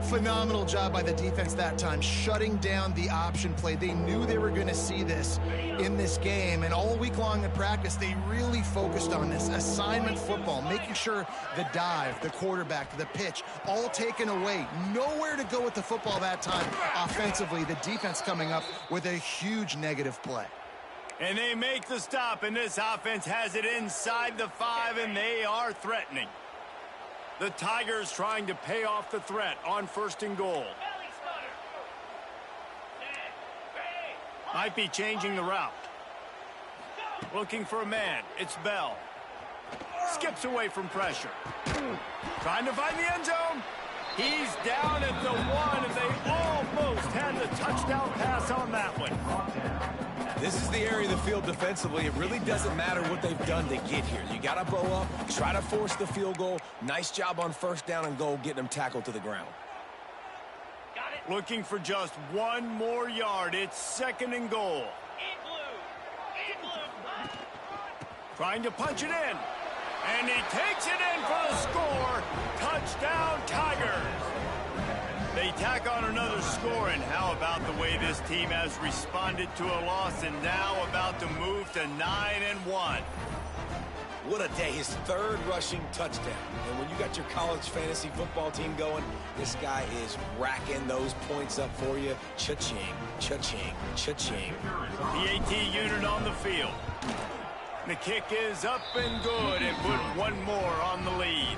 Phenomenal job by the defense that time, shutting down the option play. They knew they were going to see this in this game, and all week long in practice, they really focused on this assignment football, making sure the dive, the quarterback, the pitch, all taken away. Nowhere to go with the football that time offensively. The defense coming up with a huge negative play. And they make the stop, and this offense has it inside the 5, and they are threatening. The Tigers trying to pay off the threat on 1st and goal. Might be changing the route. Looking for a man. It's Bell. Skips away from pressure. Trying to find the end zone. He's down at the 1, and they almost had the touchdown pass on that one. This is the area of the field defensively. It really doesn't matter what they've done to get here. You got to bow up, try to force the field goal. Nice job on 1st down and goal, getting them tackled to the ground. Looking for just 1 more yard. It's 2nd and goal. Trying to punch it in. And he takes it in for the score. Touchdown, Tigers. They tack on another score, and how about the way this team has responded to a loss and now about to move to 9-1. What a day. His third rushing touchdown. And when you got your college fantasy football team going, this guy is racking those points up for you. Cha-ching, cha-ching, cha-ching. The AT unit on the field. The kick is up and good, and put one more on the lead.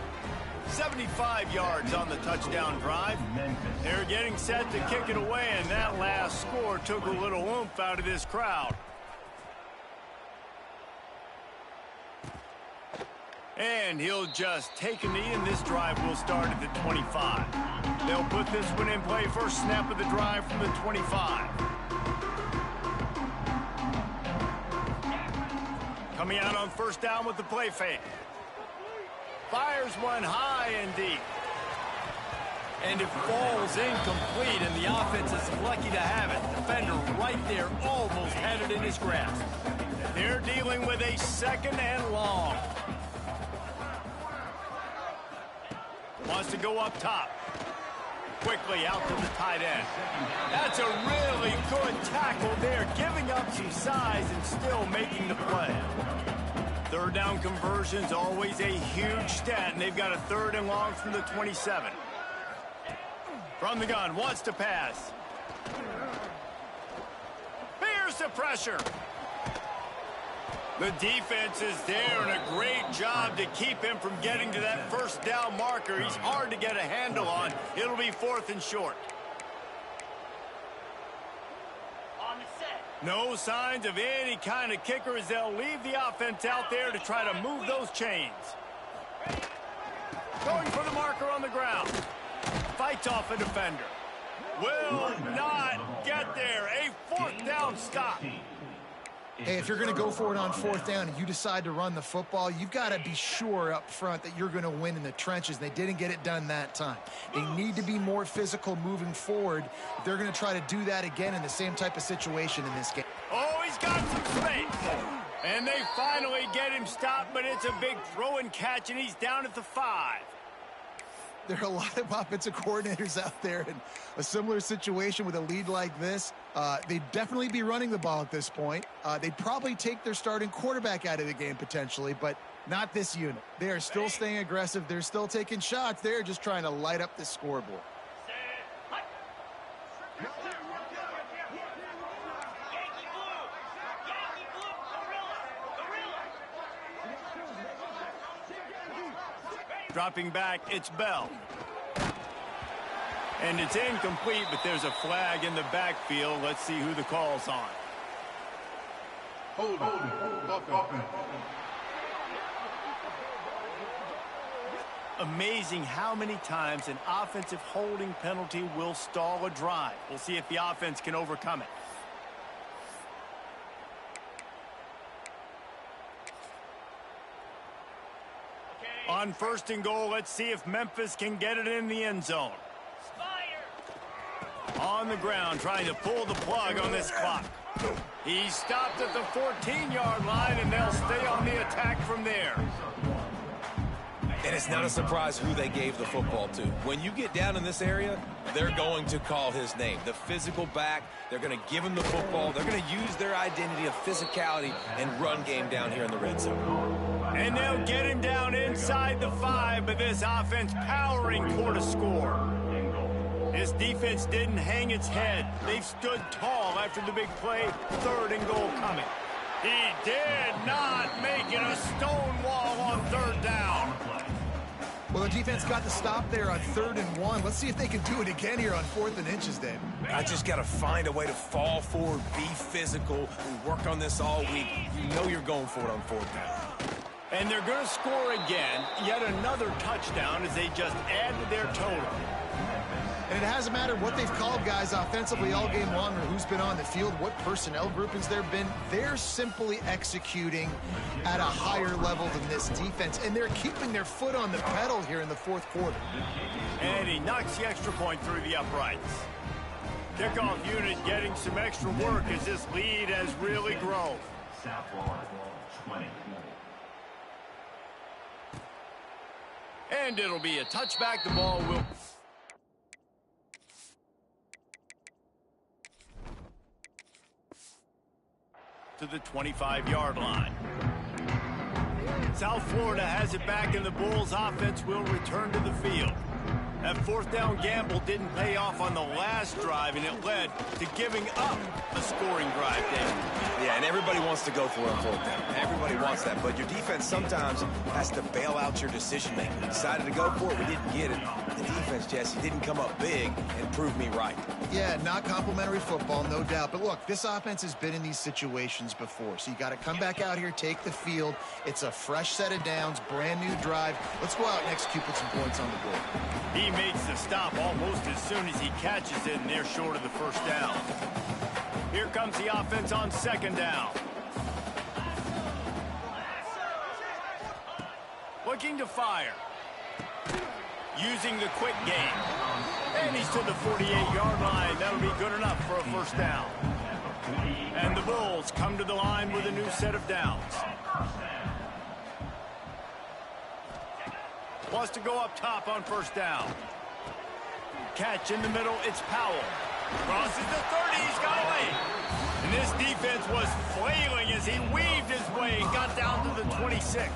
75 yards on the touchdown drive. They're getting set to kick it away, and that last score took a little oomph out of this crowd. And he'll just take a knee, and this drive will start at the 25. They'll put this one in play. First snap of the drive from the 25. Coming out on first down with the play fake. Fires one high and deep. And it falls incomplete, and the offense is lucky to have it. Defender right there almost had it in his grasp. They're dealing with a second and long. Wants to go up top. Quickly out to the tight end. That's a really good tackle there, giving up some size and still making the play. Third down conversion's always a huge stat, and they've got a third and long from the 27. From the gun, wants to pass. Here's the pressure. The defense is there, and a great job to keep him from getting to that first down marker. He's hard to get a handle on. It'll be 4th and short. On the set. No signs of any kind of kicker as they'll leave the offense out there to try to move those chains. Going for the marker on the ground. Fights off a defender. Will not get there. A 4th down stop. Hey, if you're going to go for it on 4th down and you decide to run the football, you've got to be sure up front that you're going to win in the trenches. They didn't get it done that time. They need to be more physical moving forward. They're going to try to do that again in the same type of situation in this game. Oh, he's got some space. And they finally get him stopped, but it's a big throw and catch, and he's down at the 5. There are a lot of offensive coordinators out there in a similar situation with a lead like this. They'd definitely be running the ball at this point. They'd probably take their starting quarterback out of the game potentially, but not this unit. They are still staying aggressive. They're still taking shots. They're just trying to light up the scoreboard. Dropping back, it's Bell. And it's incomplete, but there's a flag in the backfield. Let's see who the call's on. Hold it. Amazing how many times an offensive holding penalty will stall a drive. We'll see if the offense can overcome it. On 1st and goal, let's see if Memphis can get it in the end zone. On the ground, trying to pull the plug on this clock. He's stopped at the 14-yard line, and they'll stay on the attack from there. And it's not a surprise who they gave the football to. When you get down in this area, they're going to call his name. The physical back, they're going to give him the football. They're going to use their identity of physicality and run game down here in the red zone. And they'll get him down inside the 5, but this offense powering toward a score. This defense didn't hang its head. They've stood tall after the big play. 3rd and goal coming. He did not make it a stone wall on 3rd down. Well, the defense got the stop there on 3rd and 1. Let's see if they can do it again here on 4th and inches, Dave. I just got to find a way to fall forward, be physical. We work on this all week. You know you're going for it on 4th down. And they're going to score again. Yet another touchdown as they just add to their total. And it hasn't mattered what they've called guys offensively all game long or who's been on the field, what personnel groupings there have been. They're simply executing at a higher level than this defense, and they're keeping their foot on the pedal here in the 4th quarter. And he knocks the extra point through the uprights. Kickoff unit getting some extra work as this lead has really grown. South Florida, 20. And it'll be a touchback. The ball will... to the 25-yard line. South Florida has it back, and the Bulls offense will return to the field. That fourth down gamble didn't pay off on the last drive, and it led to giving up a scoring drive, David. Yeah, and everybody wants to go for it on fourth down. Everybody wants that, but your defense sometimes has to bail out your decision-making. We decided to go for it, we didn't get it. The defense, Jesse, didn't come up big and prove me right. Yeah, not complimentary football, no doubt. But look, this offense has been in these situations before, so you got to come back out here, take the field. It's a fresh set of downs, brand new drive. Let's go out and execute with some points on the board. He makes the stop almost as soon as he catches it, and they're short of the first down. Here comes the offense on second down. Looking to fire. Using the quick game. And he's to the 48-yard line. That'll be good enough for a first down. And the Bulls come to the line with a new set of downs. Wants to go up top on first down. Catch in the middle, it's Powell. Crosses the 30, he's got away. And this defense was flailing as he weaved his way and got down to the 26.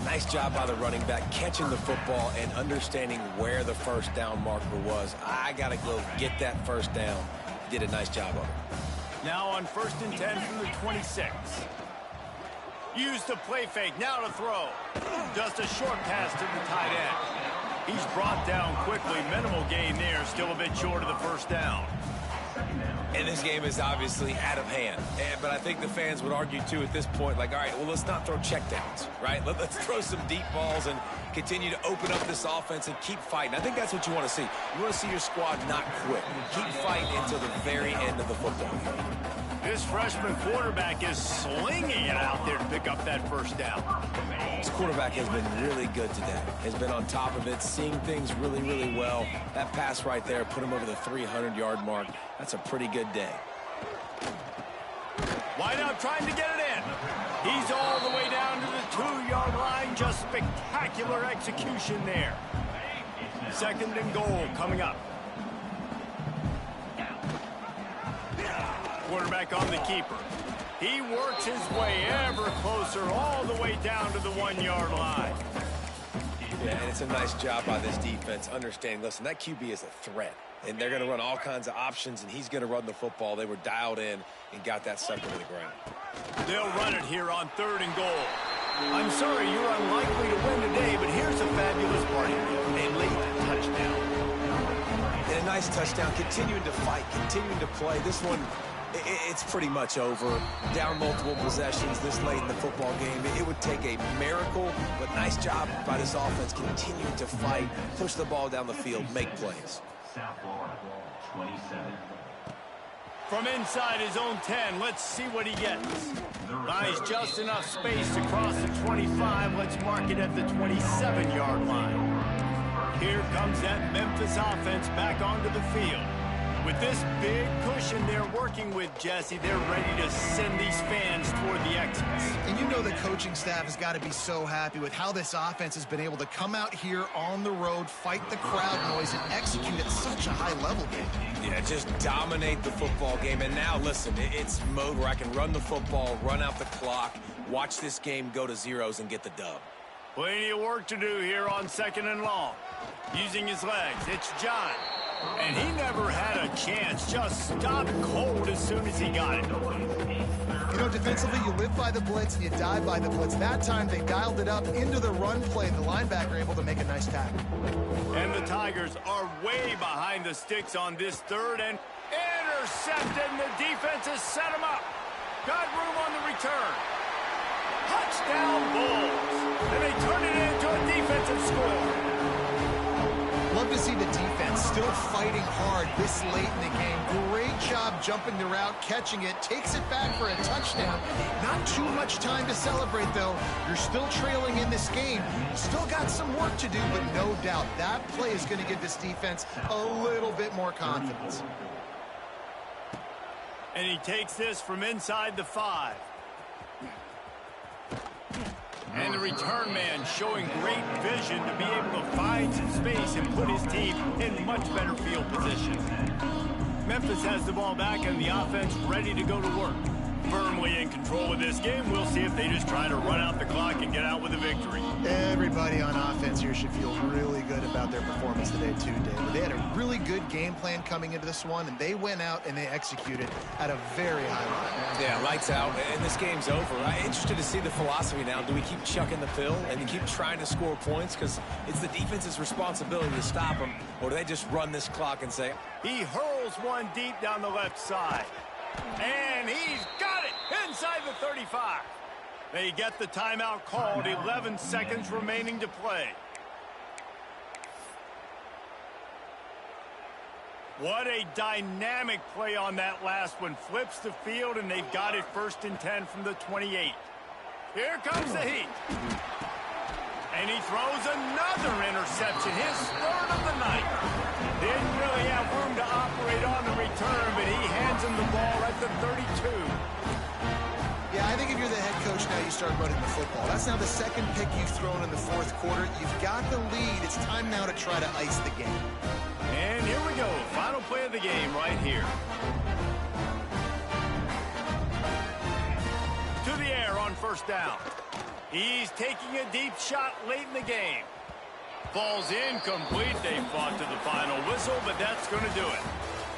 Nice job by the running back, catching the football and understanding where the first down marker was. I got to go get that first down. He did a nice job of it. Now on 1st and 10 from the 26. Use the play fake, now to throw. Just a short pass to the tight end. He's brought down quickly. Minimal gain there, still a bit short of the first down. And this game is obviously out of hand. But I think the fans would argue, too, at this point, like, all right, well, let's not throw checkdowns, right? Let's throw some deep balls and continue to open up this offense and keep fighting. I think that's what you want to see. You want to see your squad not quit. Keep fighting until the very end of the football game. This freshman quarterback is slinging it out there to pick up that first down. This quarterback has been really good today. Has been on top of it, seeing things really, really well. That pass right there put him over the 300-yard mark. That's a pretty good day. Wide out trying to get it in. He's all the way down to the 2-yard line. Just spectacular execution there. 2nd and goal coming up. Quarterback on the keeper. He works his way ever closer all the way down to the 1-yard line. Yeah, and it's a nice job by this defense understanding, listen, that QB is a threat. And they're going to run all kinds of options, and he's going to run the football. They were dialed in and got that sucker to the ground. They'll run it here on 3rd and goal. I'm sorry you're unlikely to win today, but here's a fabulous party. A late touchdown. And a nice touchdown, continuing to fight, continuing to play. This one, it's pretty much over. Down multiple possessions this late in the football game. It would take a miracle, but nice job by this offense continuing to fight, push the ball down the field, make plays. South Florida, 27. From inside his own 10, let's see what he gets. Buys just enough space to cross the 25. Let's mark it at the 27-yard line. Here comes that Memphis offense back onto the field. With this big cushion they're working with, Jesse, they're ready to send these fans toward the exits. And you know the coaching staff has got to be so happy with how this offense has been able to come out here on the road, fight the crowd noise, and execute at such a high level game. Yeah, just dominate the football game. And now, listen, it's mode where I can run the football, run out the clock, watch this game go to zeros and get the dub. Plenty of work to do here on 2nd and long. Using his legs, it's John. And he never had a chance, just stopped cold as soon as he got it. You know, defensively, you live by the blitz and you die by the blitz. That time, they dialed it up into the run play. The linebacker able to make a nice tackle. And the Tigers are way behind the sticks on this 3rd and intercepted, and the defense has set him up. Got room on the return. Touchdown Bulls. And they turn it into a defensive score. Love to see the defense still fighting hard this late in the game. Great job jumping the route, catching it, takes it back for a touchdown. Not too much time to celebrate, though. You're still trailing in this game. Still got some work to do, but no doubt that play is going to give this defense a little bit more confidence. And he takes this from inside the 5. And the return man showing great vision to be able to find some space and put his team in much better field position. Memphis has the ball back and the offense ready to go to work. firmly in control of this game. We'll see if they just try to run out the clock and get out with a victory. Everybody on offense here should feel really good about their performance today too, David. They had a really good game plan coming into this one, and they went out and they executed at a very high level. Yeah, lights out, and this game's over. I'm interested to see the philosophy now. Do we keep chucking the pill and keep trying to score points because it's the defense's responsibility to stop them, or do they just run this clock and say, he hurls one deep down the left side. And he's got it inside the 35. They get the timeout called. 11 seconds remaining to play. What a dynamic play on that last one. Flips the field, and they've got it 1st and 10 from the 28. Here comes the heat. And he throws another interception, his 3rd of the night. Didn't really have room to operate on the return, but he hands him the ball at the 32. Yeah, I think if you're the head coach now, you start running the football. That's now the 2nd pick you've thrown in the 4th quarter. You've got the lead. It's time now to try to ice the game. And here we go. Final play of the game right here. To the air on 1st down. He's taking a deep shot late in the game. Falls incomplete. They fought to the final whistle, but that's going to do it.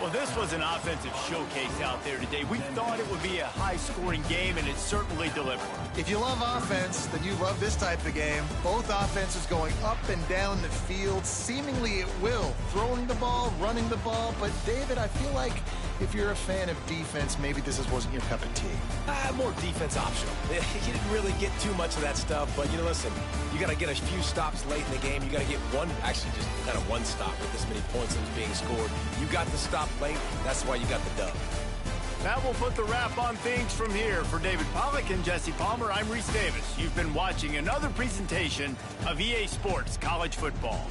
Well, this was an offensive showcase out there today. We thought it would be a high-scoring game, and it certainly delivered. If you love offense, then you love this type of game. Both offenses going up and down the field, seemingly at will. Throwing the ball, running the ball. But, David, I feel like if you're a fan of defense, maybe this wasn't your cup of tea. more defense optional. You didn't really get too much of that stuff, but, listen, you got to get a few stops late in the game. You got to get just kind of one stop with this many points that was being scored. You got the stop late. That's why you got the dub. That will put the wrap on things from here. For David Pollack and Jesse Palmer, I'm Reese Davis. You've been watching another presentation of EA Sports College Football.